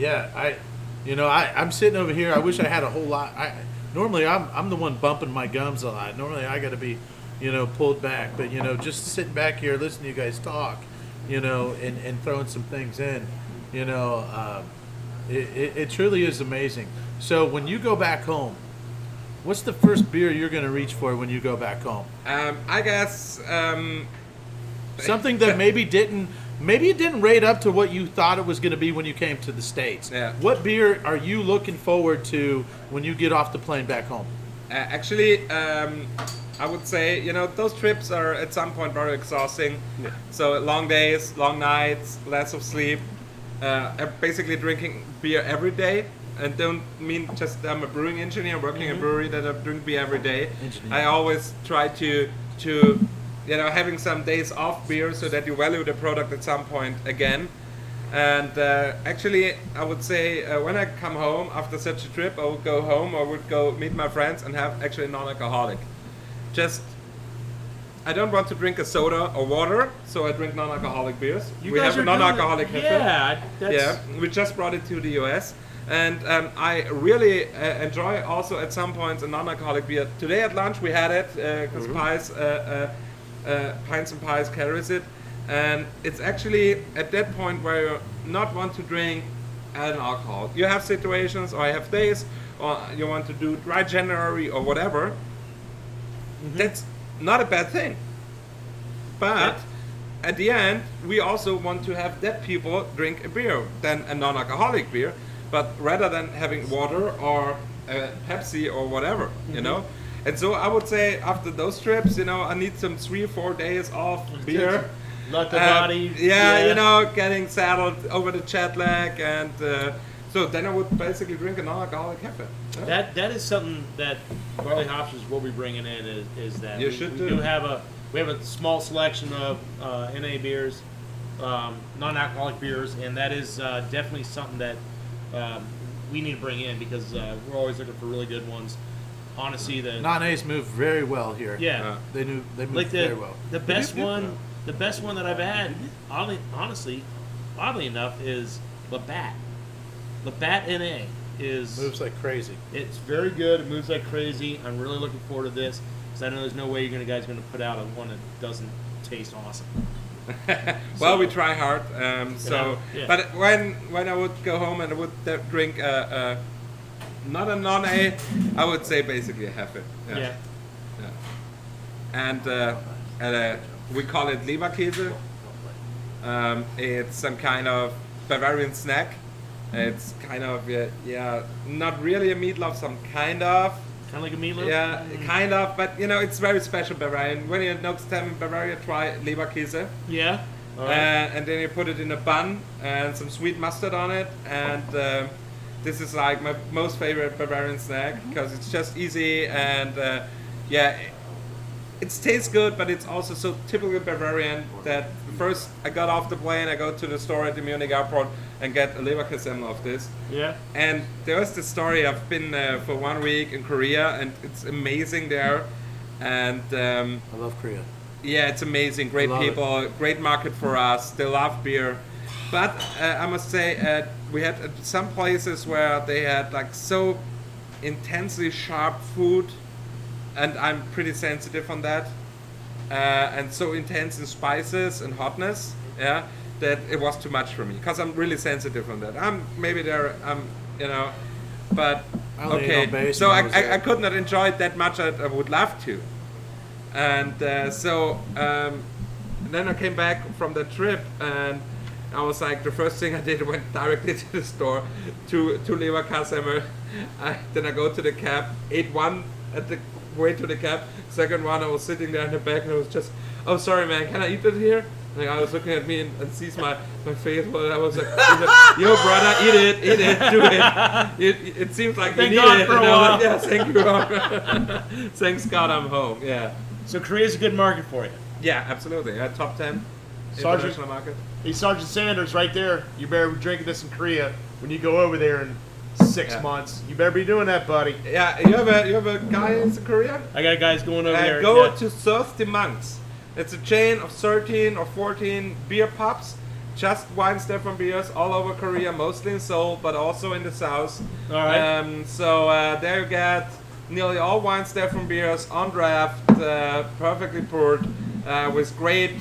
sitting over here. I wish I had a whole lot. Normally I'm the one bumping my gums a lot. Normally I got to be, pulled back. But just sitting back here, listening to you guys talk, and throwing some things in, it truly is amazing. So when you go back home, what's the first beer you're going to reach for when you go back home? I guess Something that maybe it didn't rate up to what you thought it was going to be when you came to the States. Yeah. What beer are you looking forward to when you get off the plane back home? actually, I would say, those trips are at some point very exhausting. Yeah. So long days, long nights, less of sleep, basically drinking beer every day. And don't mean just I'm a brewing engineer working in a brewery that I drink beer every day. Engineer. I always try to having some days off beer so that you value the product at some point again. And actually, I would say when I come home after such a trip, I would go home, I would go meet my friends and have actually non-alcoholic. I don't want to drink a soda or water, so I drink non-alcoholic beers. You We guys have a are doing non-alcoholic it. Hefe. Yeah, that's, Yeah, we just brought it to the US. And I really enjoy also at some points a non-alcoholic beer. Today at lunch we had it, because Pints and Pies carries it. And it's actually at that point where you not want to drink an alcohol. You have situations, or you have days, or you want to do dry January or whatever. That's not a bad thing. But at the end, we also want to have that people drink a beer, than a non-alcoholic beer. But rather than having water or Pepsi or whatever, you know. And so I would say after those trips, I need some 3 or 4 days off beer. let the body. Getting saddled over the jet lag, and so then I would basically drink a non-alcoholic Hefe. Yeah. That is something that Barley Hopsters will be bringing in is that You we should do do. have a small selection of NA beers, non-alcoholic beers, and that is definitely something that we need to bring in because we're always looking for really good ones. Honestly, Non-A's move very well here. yeah, They move like very well. the best one that I've had, oddly enough, is Labatt. Labatt NA is Moves like crazy. It's very good. It moves like crazy. I'm really looking forward to this because I know there's no way you guys are going to put out one that doesn't taste awesome. Well, we try hard. Yeah. But when I would go home and I would drink not a non-A, I would say basically a Hefe. Yeah. And we call it Leberkäse. It's some kind of Bavarian snack. It's kind of not really a meatloaf, some kind of. Kind of like a meatloaf? Yeah, kind of, but it's very special Bavarian. When you're next time in Bavaria, try Leberkäse. Yeah. All right. And then you put it in a bun and some sweet mustard on it. And this is like my most favorite Bavarian snack because it's just easy and it tastes good, but it's also so typical Bavarian that first I got off the plane, I go to the store at the Munich airport and get a Leberkäse of this. Yeah. And there was this story, I've been for 1 week in Korea and it's amazing there. And I love Korea. yeah, it's amazing. Great Love people, great market for us. They love beer. But I must say, we had some places where they had like so intensely sharp food, and I'm pretty sensitive on that. And so intense in spices and hotness, yeah, that it was too much for me. Because I'm really sensitive on that. But I only ate okay. on base So when I was there. I could not enjoy it that much as I would love to. And then I came back from the trip and I was like, the first thing I did went directly to the store to Leberkäse. Then I go to the cab, ate one at the way to the cab. Second one, I was sitting there in the back and I was just, oh sorry man, can I eat it here? And I was looking at me and sees my face. Well, I was like, yo brother, eat it, do it. It seems like Thank you God need it. for a And I was while. like, yes, thank you. Thanks God I'm home. Yeah. So Korea's a good market for you. Yeah, absolutely. Top 10 Sergeant? international market. Hey, Sergeant Sanders, right there. You better be drinking this in Korea when you go over there in 6 Yeah. months. You better be doing that, buddy. Yeah, you have a guy in Korea? I got guys going over there. Go yeah. to Thirsty Monks. It's a chain of 13 or 14 beer pubs, just Weihenstephaner beers all over Korea, mostly in Seoul, but also in the south. All right. There you get nearly all Weihenstephaner beers on draft, perfectly poured, with great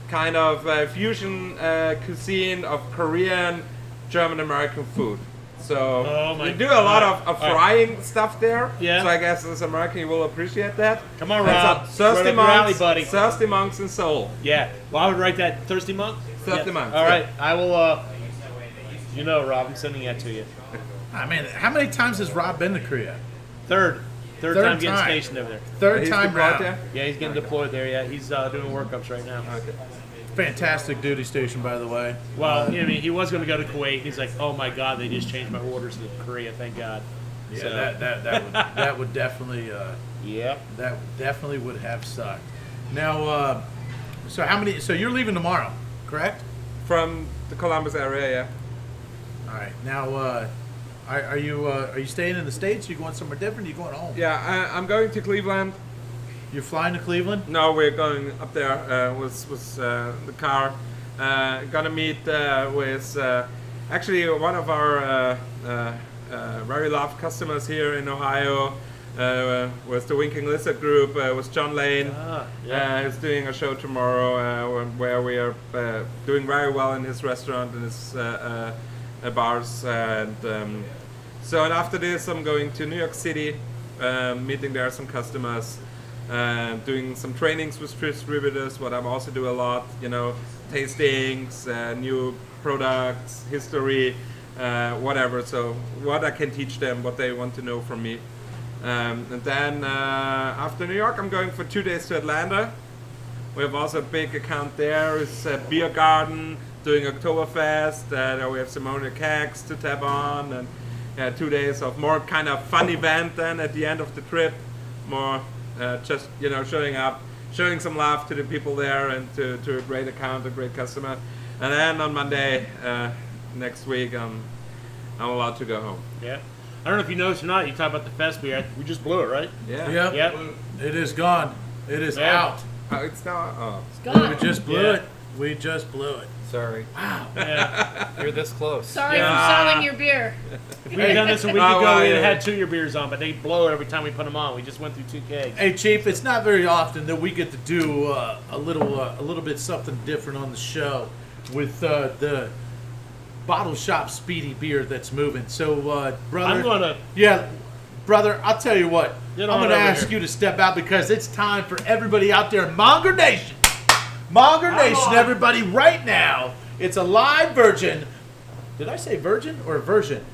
kind of fusion cuisine of Korean, German, American food. So Oh my we do a lot God. of All right. frying stuff there. Yeah. So I guess as American you will appreciate that. Come on, That's Rob. up. Right Thirsty up your alley, Monks, buddy. Thirsty Monks in Seoul. Yeah. Well, I would write that Thirsty Monk. Thirsty Monks, All yeah. right. I will. You know, Rob, I'm sending that to you. I mean, how many times has Rob been to Korea? Third Third time getting time. stationed over there. Third He's time deployed round. there? Yeah, he's getting deployed there. Yeah, he's doing workups right now. Okay. Fantastic duty station, by the way. Well, I mean, he was going to go to Kuwait. He's like, oh my God, they just changed my orders to Korea. Thank God. Yeah, So- that would definitely Yep. that definitely would have sucked. Now, so how many? So you're leaving tomorrow, correct? From the Columbus area, yeah. All right. Now, are you staying in the States? You going somewhere different? You going home? Yeah, I'm going to Cleveland. You're flying to Cleveland? No, we're going up there with the car. Gonna meet with actually one of our very loved customers here in Ohio. With the Winking Lizard Group, with John Lane. He's doing a show tomorrow where we are doing very well in his restaurant and his bars. And after this, I'm going to New York City, meeting there some customers, doing some trainings with distributors. What I'm also do a lot, tastings, new products, history, whatever. So what I can teach them, what they want to know from me. And then after New York, I'm going for 2 days to Atlanta. We have also a big account there. It's a beer garden doing Oktoberfest. We have Simone Kegs to tap on, and 2 days of more kind of fun event. Then at the end of the trip, more just showing up, showing some love to the people there, and to a great account, a great customer. And then on Monday next week, I'm allowed to go home. Yeah. I don't know if you noticed or not. You talk about the fest beer. We just blew it, right? Yeah. Yep. Yep. It is gone. It is Yeah. out. It's now. Oh. Gone. We just blew Yeah. it. We just blew it. Sorry. Yeah. You're this close. Sorry Yeah. for selling your beer. If we had done this a week Oh, ago, well, we'd have yeah. had 2 year beers on, but they blow it every time we put them on. We just went through 2 kegs. Hey, Chief, it's not very often that we get to do a little bit something different on the show with the Bottle Shop Speedy beer that's moving. So, brother, I'm gonna brother, I'll tell you what. Get I'm on gonna over ask here. you to step out because it's time for everybody out there in Monger Nation. Monger Nation, everybody, right now. It's a live virgin. Did I say virgin or version?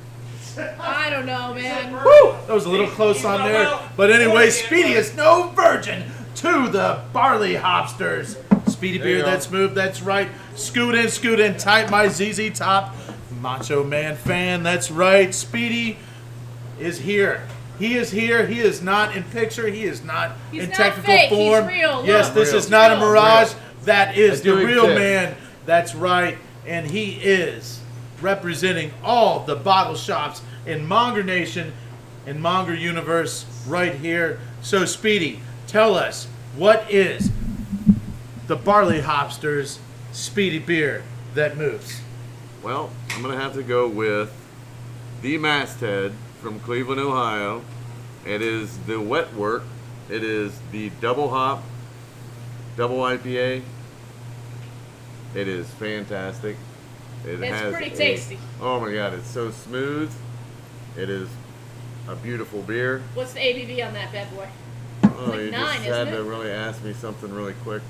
I don't know, man. Woo! That was a little close on there. But anyway, Speedy is no virgin to the Barley Hopsters. Speedy beer, you go. that's moved, that's right. Scoot in, tight my ZZ Top. Macho Man fan, that's right. Speedy is here. He is here. He is not in picture. He is not He's in not technical fake. He's form. real. Yes, Look. this Real. is not a Real. mirage. That is I the do real exist. man. That's right. And he is representing all the bottle shops in Monger Nation, in Monger Universe, right here. So, Speedy, tell us, what is the Barley Hopsters Speedy beer that moves? Well, I'm going to have to go with the Masthead from Cleveland, Ohio. It is the wet work. It is the double hop, double IPA. It is fantastic. It It's has pretty tasty. Oh my God, it's so smooth. It is a beautiful beer. What's the ABV on that bad boy? Oh, like you 9, just isn't had it? to really ask me something really quick.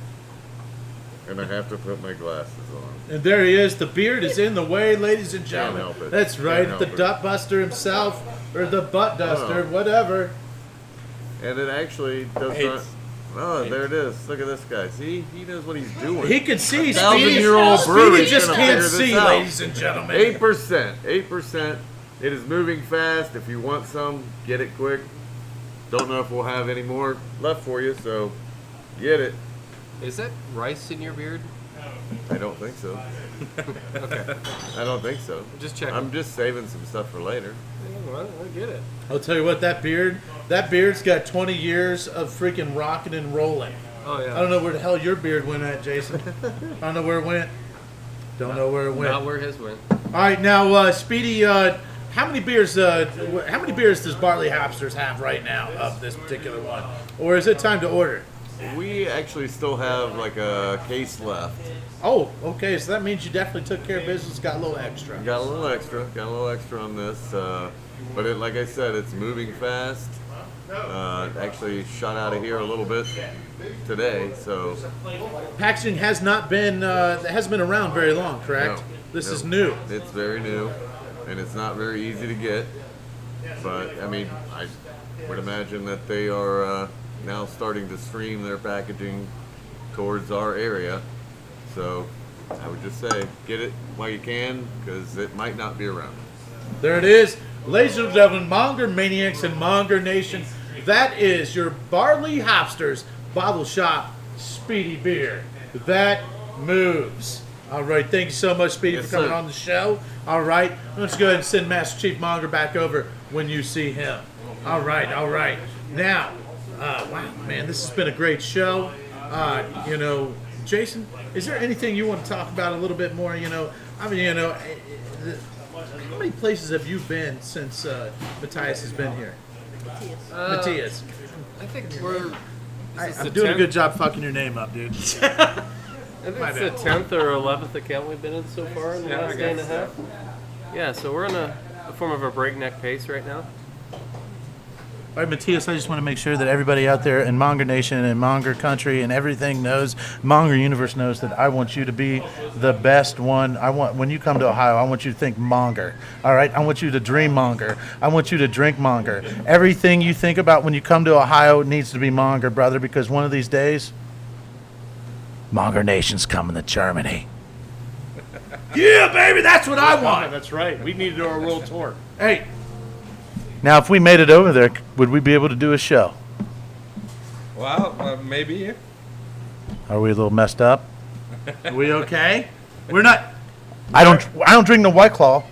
And I have to put my glasses on. And there he is. The beard is in the way, ladies and gentlemen. help it. That's right. Can't The help it. Dutt Buster himself, or the Butt Duster, Oh. whatever. And it actually does Eight. not. Oh, there it is. Look at this guy. See, he knows what he's doing. He can see. Speedy, 1,000-year-old Speedy brewery's just gonna can't figure this see, out. ladies and gentlemen. 8%. 8%. It is moving fast. If you want some, get it quick. Don't know if we'll have any more left for you, so get it. Is that rice in your beard? I don't think so. Okay. I don't think so. Just checking. I'm just saving some stuff for later. Well, I get it. I'll tell you what, that beard's got 20 years of freaking rocking and rolling. Oh yeah. I don't know where the hell your beard went at, Jason. I don't know where it went. Don't know where it went. Not where his went. All right, now, Speedy, how many beers does Barley Hopsters have right now of this particular one? Or is it time to order? We actually still have like a case left. Oh, okay, so that means you definitely took care of business, got a little extra. Got a little extra. Got a little extra on this. But it, like I said, it's moving fast. Actually shot out of here a little bit today, so Packaging has not been, hasn't been around very long, correct? No, This no. is new. It's very new, and it's not very easy to get. But I mean, I would imagine that they are now starting to stream their packaging towards our area. So I would just say, get it while you can, because it might not be around. There it is. Ladies and gentlemen, Monger Maniacs and Monger Nation, that is your Barley Hopsters Bottle Shop Speedy Beer. That moves. All right, thank you so much, Speedy, Yes, for coming sir. on the show. All right, let's go ahead and send Master Chief Monger back over when you see him. All right, all right. Now, wow, man, this has been a great show. Jason, is there anything you want to talk about a little bit more? How many places have you been since Matthias has been here? Matthias. I think we're. I'm doing a good job fucking your name up, dude. I think it's the 10th or 11th account we've been in so far in the Yeah, I last day and a guess half. Yeah, so we're in a form of a breakneck pace right now. All right, Matthias, I just want to make sure that everybody out there in Monger Nation and Monger Country and everything knows, Monger Universe knows that I want you to be the best one. When you come to Ohio, I want you to think Monger. All right? I want you to dream Monger. I want you to drink Monger. Everything you think about when you come to Ohio needs to be Monger, brother, because one of these days, Monger Nation's coming to Germany. Yeah, baby, that's what I want. That's right. We need to do our world tour. Hey. Now, if we made it over there, would we be able to do a show? Well, maybe. Are we a little messed up? Are we okay? We're not. I don't drink no White Claw.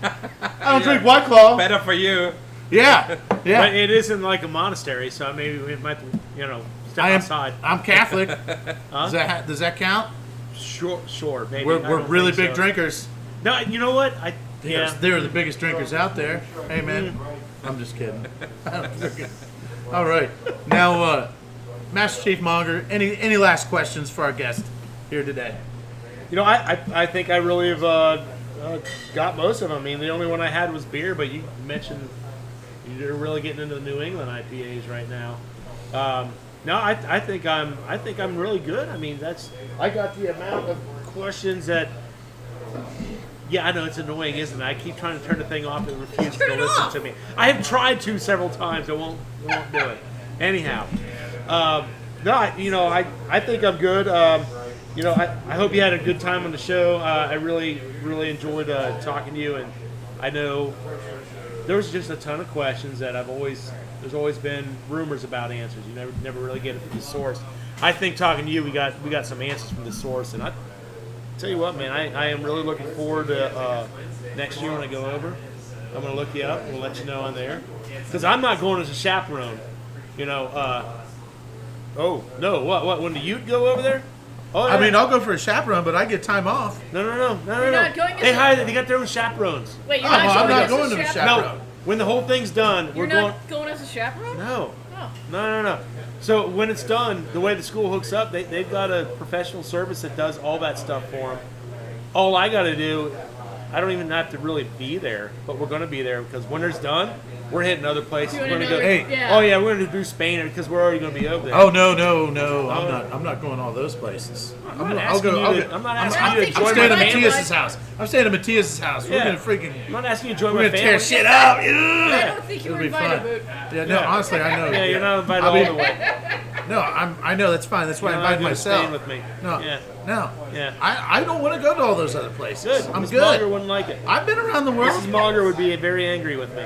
I don't drink White Claw. Better for you. Yeah, But yeah. it isn't like a monastery, so maybe we might, step outside. I'm Catholic. Does that count? Sure, maybe. We're I don't really think big so. drinkers. No, you know what? They're the biggest drinkers out there. Hey, man. I'm just kidding. All right. Now, Master Chief Monger, any last questions for our guest here today? I think I really have got most of them. I mean, the only one I had was beer, but you mentioned you're really getting into the New England IPAs right now. No, I think I'm really good. I mean, I got the amount of questions that. Yeah, I know it's annoying, isn't it? I keep trying to turn the thing off and refuses to listen to me. I have tried to several times. It won't do it. Anyhow, no, I think I'm good. I hope you had a good time on the show. I really enjoyed talking to you, and I know there was just a ton of questions that there's always been rumors about answers. You never really get it from the source. I think talking to you, we got some answers from the source, and I tell you what, man, I am really looking forward to next year when I go over. I'm going to look you up and we'll let you know I'm there. Because I'm not going as a chaperone. Oh, no, what? When do you go over there? Oh, yeah. I mean, I'll go for a chaperone, but I get time off. No. You're not going as They a- hire, they got their own chaperones. Wait, you're Oh, not well, I'm going not as going a to the chaperone? chaperone. No, when the whole thing's done, You're we're going. not going as a chaperone? No. Oh. No. So when it's done, the way the school hooks up, they've got a professional service that does all that stuff for them. All I got to do, I don't even have to really be there, but we're going to be there because when it's done, we're hitting other places. Doing We're going to go. another- Hey. yeah. Oh yeah, we're going to do Spain because we're already going to be over there. Oh no! I'm not going all those places. I'm not asking you to I enjoy think I'm you my staying at might family. Matthias's house. I'm staying at Matthias's house. We're Yeah. gonna freaking. I'm not asking you to enjoy We're my gonna family. tear shit up. I Yeah. don't think you It'll were be invited, fun. but Yeah, no, honestly, I know. Yeah, you're not invited I'll be- all the way. No, I know that's fine. That's why I You're not invited gonna myself. stay with me. No, Yeah. no. Yeah. I don't want to go to all those other places. Good. I'm Miss Monger good. wouldn't like it. I've been around the world. Mrs. Monger would be very angry with me.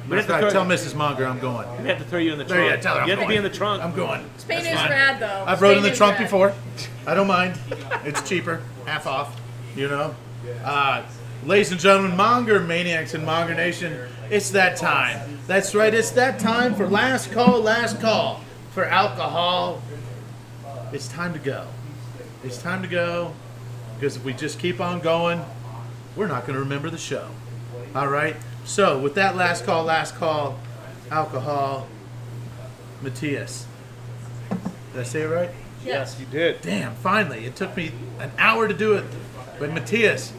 Matter of fact, tell Mrs. Monger I'm going. We have to throw you in the There, trunk. yeah, tell her I'm you have going. to be in the trunk. I'm going. Spain That's is fine. rad, though. I've rode in the Spain is trunk rad. before. I don't mind. It's cheaper, half off. Ladies and gentlemen, Monger Maniacs and Monger Nation, it's that time. That's right, it's that time for last call for alcohol. It's time to go. It's time to go because if we just keep on going, we're not going to remember the show. All right? So, with that last call, alcohol, Matthias. Did I say it right? Yes, you did. Damn, finally. It took me an hour to do it. But Matthias,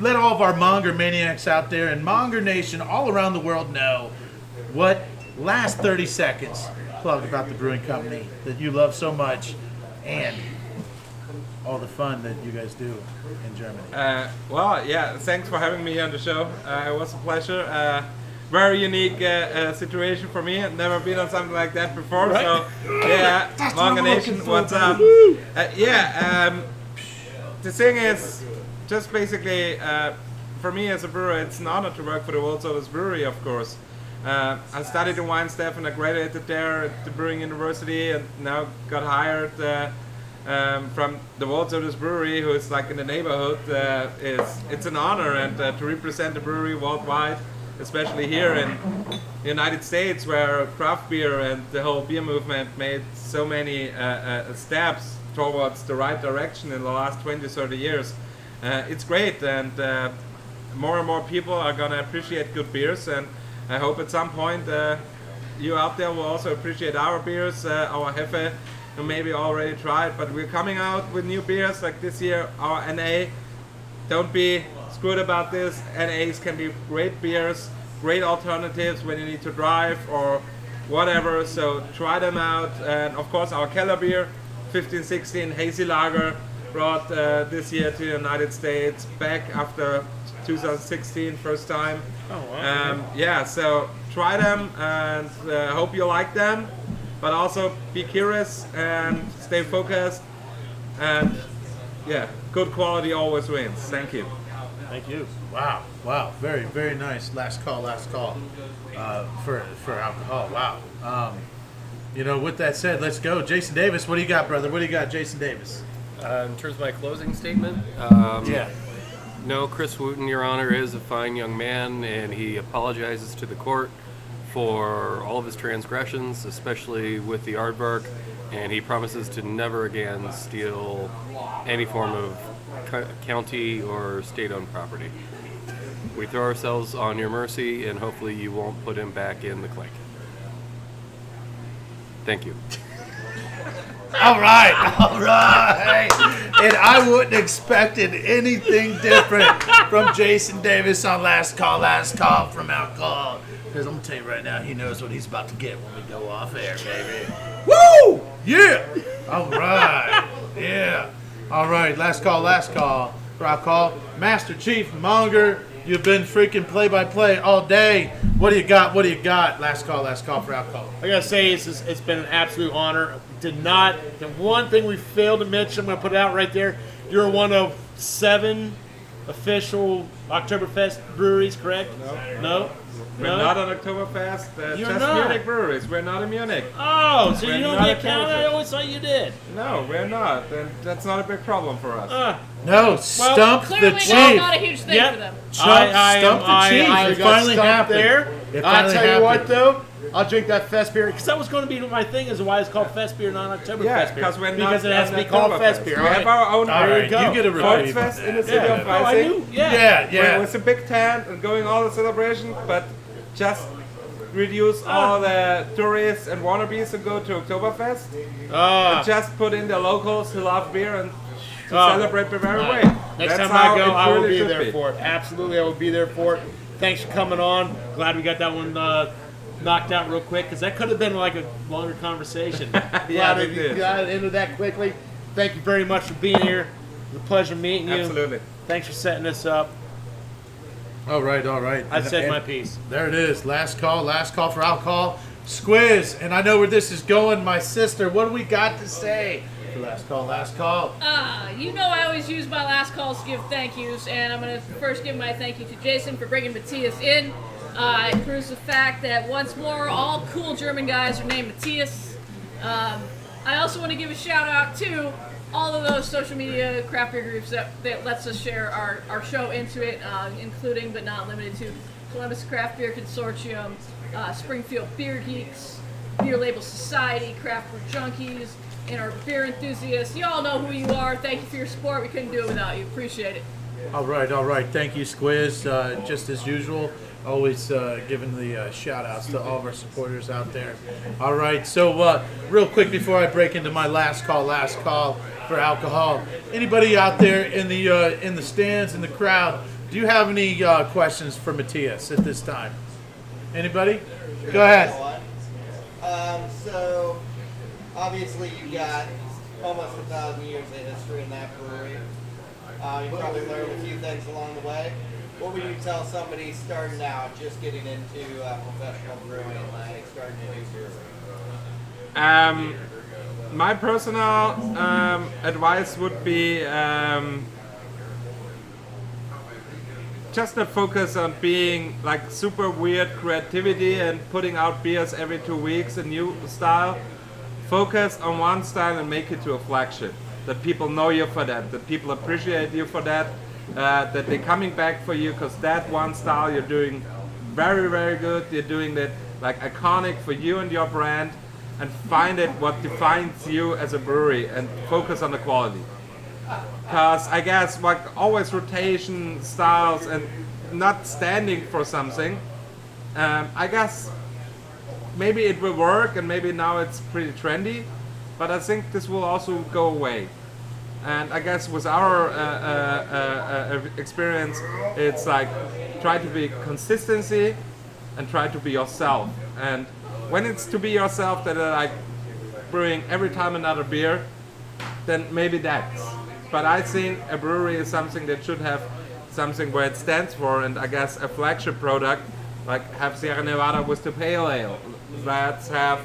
let all of our Monger Maniacs out there and Monger Nation all around the world know what last 30 seconds plug about the brewing company that you love so much and all the fun that you guys do in Germany. Well, yeah, thanks for having me on the show. It was a pleasure. Very unique situation for me. I've never been on something like that before. Right? So, yeah, That's what Monger I'm Nation, looking for, what's up? baby. The thing is, just basically, for me as a brewer, it's an honor to work for the World Service Brewery, of course. I studied in Weihenstephan, I graduated there at the Brewing University, and now got hired from the World Service Brewery, who is like in the neighborhood. It's an honor, and to represent the brewery worldwide, especially here in the United States, where craft beer and the whole beer movement made so many steps towards the right direction in the last 20, 30 years. It's great, and more and more people are going to appreciate good beers, and I hope at some point you out there will also appreciate our beers, our Hefe. You maybe already tried, but we're coming out with new beers like this year, our NA. Don't be screwed about this. NAs can be great beers, great alternatives when you need to drive or whatever, so try them out. And of course our Keller beer, 1516 Hazy Lager, brought this year to the United States, back after 2016, first time. Oh, wow. Yeah, so try them and hope you like them, but also be curious and stay focused, and yeah, good quality always wins. Thank you. Thank you. Wow. Very, very nice. Last call for alcohol. Wow. With that said, let's go. Jason Davis, what do you got, brother? What do you got, Jason Davis? In terms of my closing statement, Yeah. no, Chris Wooten, Your Honor, is a fine young man, and he apologizes to the court for all of his transgressions, especially with the aardvark, and he promises to never again steal any form of county or state-owned property. We throw ourselves on your mercy, and hopefully you won't put him back in the clink. Thank you. All right. And I wouldn't expected anything different from Jason Davis on Last Call from Alcohol. Because I'm going to tell you right now, he knows what he's about to get when we go off air, baby. Woo! Yeah! All right. Yeah. All right, last call for Alcohol. Master Chief Monger, you've been freaking play-by-play all day. What do you got? Last call for Alcohol. I gotta say, it's been an absolute honor. The one thing we failed to mention, I'm gonna put it out right there. You're one of 7 official Oktoberfest breweries, correct? No. We're not on Oktoberfest. You're just not. Munich breweries. We're not in Munich. Oh, so We're you don't not get a counted? I Oktoberfest. always thought you did. No, we're not. And that's not a big problem for us. No, stump the Clearly chief. that's not a huge thing Yep. for them. Stump the chief. I It got finally stumped happened. there. It I finally tell you happened. what, though, I'll drink that fest beer because that was going to be my thing. Is why it's called fest beer, not Oktoberfest Yeah, beer. because we're not because it has to be on called Oktoberfest. fest beer. We have our own All right, you go. you get a reprieve. Volksfest in the city of Oh, I Weissing. knew. Yeah. Yeah. With a big tent and going all the celebration, but just reduce all the tourists and wannabes who go to Oktoberfest. Just put in the locals who love beer and to celebrate the very way. Next That's time how I go, it I will truly be should there be. for it. Absolutely, I will be there for it. Thanks for coming on. Glad we got that one knocked out real quick because that could have been like a longer conversation. Glad it we did. got into that quickly. Thank you very much for being here. It was a pleasure meeting you. Absolutely. Thanks for setting this up. All right. I said And my piece. There it is. Last call for Alcohol. Squiz, and I know where this is going, my sister. What do we got to say? Last call. You know I always use my last calls to give thank yous, and I'm going to first give my thank you to Jason for bringing Matthias in. It proves the fact that once more, all cool German guys are named Matthias. I also want to give a shout out to all of those social media craft beer groups that lets us share our show into it, including but not limited to Columbus Craft Beer Consortium, Springfield Beer Geeks, Beer Label Society, Craft Brew Junkies, and our beer enthusiasts. You all know who you are. Thank you for your support. We couldn't do it without you. Appreciate it. All right. Thank you, Squiz. Just as usual, always giving the shout-outs to all of our supporters out there. All right, so real quick before I break into my last call for Alcohol, anybody out there in the stands, in the crowd, do you have any questions for Matthias at this time? Anybody? Go ahead. So, obviously you got almost 1,000 years of history in that brewery. You probably learned a few things along the way. What would you tell somebody starting out, just getting into professional brewing, like starting a new brewery? My personal advice would be just not focus on being like super weird creativity and putting out beers every 2 weeks, a new style. Focus on one style and make it to a flagship. That people know you for that people appreciate you for that they're coming back for you because that one style you're doing very, very good. You're doing that like iconic for you and your brand, and find it what defines you as a brewery and focus on the quality. Because I guess like always rotation styles and not standing for something, I guess maybe it will work and maybe now it's pretty trendy, but I think this will also go away. And I guess with our experience, it's like try to be consistency and try to be yourself. And when it's to be yourself that are like brewing every time another beer, then maybe that's. But I think a brewery is something that should have something where it stands for, and I guess a flagship product, like have Sierra Nevada with the Pale Ale. Let's have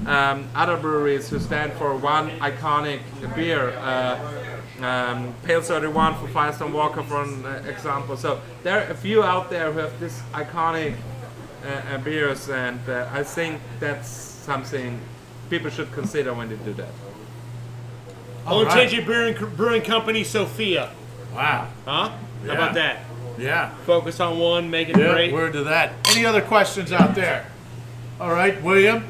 other breweries who stand for one iconic beer. Pale 31 for Firestone Walker, for an example. So there are a few out there who have this iconic beers, and I think that's something people should consider when they do that. OTG Brewing Company, Sophia. Wow. Huh? Yeah. How about that? Yeah. Focus on one, make it great. Word to that. Any other questions out there? All right, William.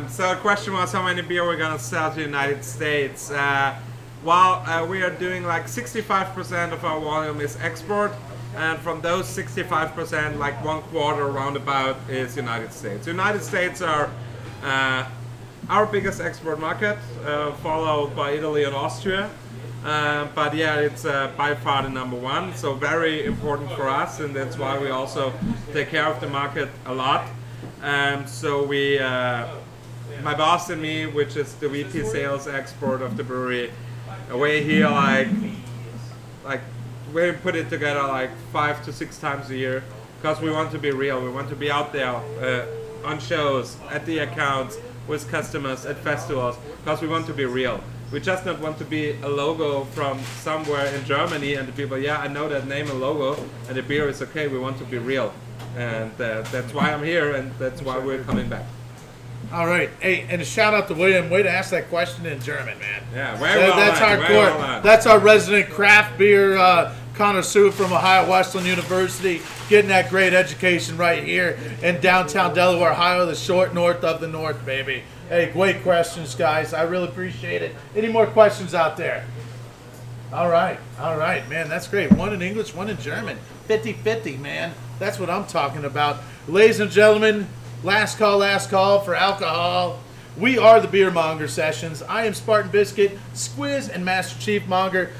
So the question was how many beer we're gonna sell to the United States. We are doing like 65% of our volume is export, and from those 65%, like 1/4 roundabout is United States. United States are our biggest export market, followed by Italy and Austria. But yeah, it's by far the number one, so very important for us, and that's why we also take care of the market a lot. So we, my boss and me, which is the VP sales export of the brewery, we're here like we put it together like 5 to 6 times a year, because we want to be real. We want to be out there on shows, at the accounts, with customers, at festivals, because we want to be real. We just not want to be a logo from somewhere in Germany and the people, yeah, I know that name and logo, and the beer is okay. We want to be real, and that's why I'm here, and that's why we're coming back. All right. Hey, and a shout out to William. Way to ask that question in German, man. Yeah, that's hardcore. That's our resident craft beer connoisseur from Ohio Wesleyan University, getting that great education right here in downtown Delaware, Ohio, the short north of the north, baby. Hey, great questions, guys. I really appreciate it. Any more questions out there? All right, man. That's great. One in English, one in German. 50-50, man. That's what I'm talking about. Ladies and gentlemen, last call for alcohol. We are the Beer Monger Sessions. I am Spartan Biscuit, Squiz, and Master Chief Monger.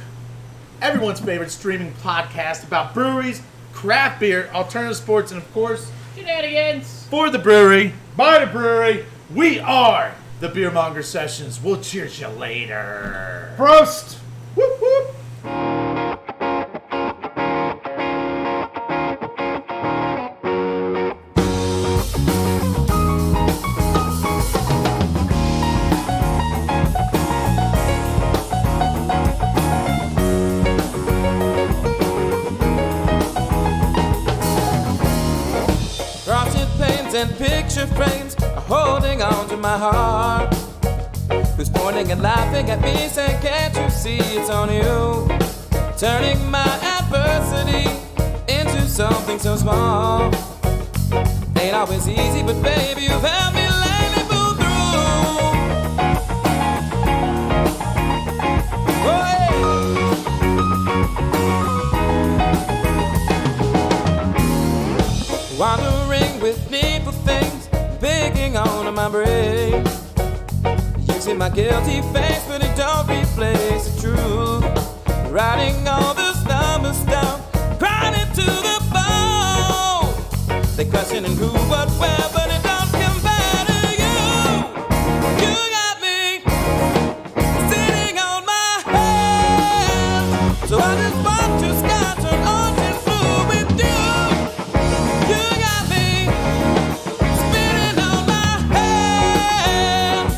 Everyone's favorite streaming podcast about breweries, craft beer, alternative sports, and of course, Shenanigans. For the brewery, by the brewery, we are the Beer Monger Sessions. We'll cheers you later. Prost! Whoop, whoop. And picture frames are holding on to my heart. Who's pointing and laughing at me, saying, can't you see it's on you? Turning my adversity into something so small. Ain't always easy, but baby, you've helped me let me pull through. Oh, yeah. Wandering with needful things, picking on my brain. You see my guilty face, but it don't replace the truth. Writing all those numbers down, crying it to the bone. They questioning who, what, where, but it don't compare to you. You got me sitting on my hands, so I just want to scotch an ocean blue with you. You got me spinning on my hands,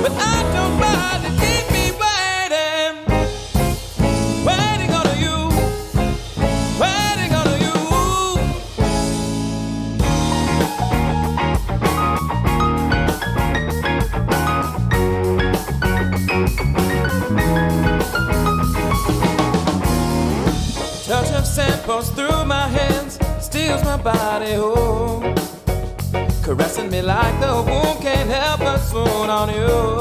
but I don't mind to keep me waiting, waiting on you, waiting on you. Touch of sand pours through my hands, steals my body whole, caressing me like the wound can't help but swoon on you.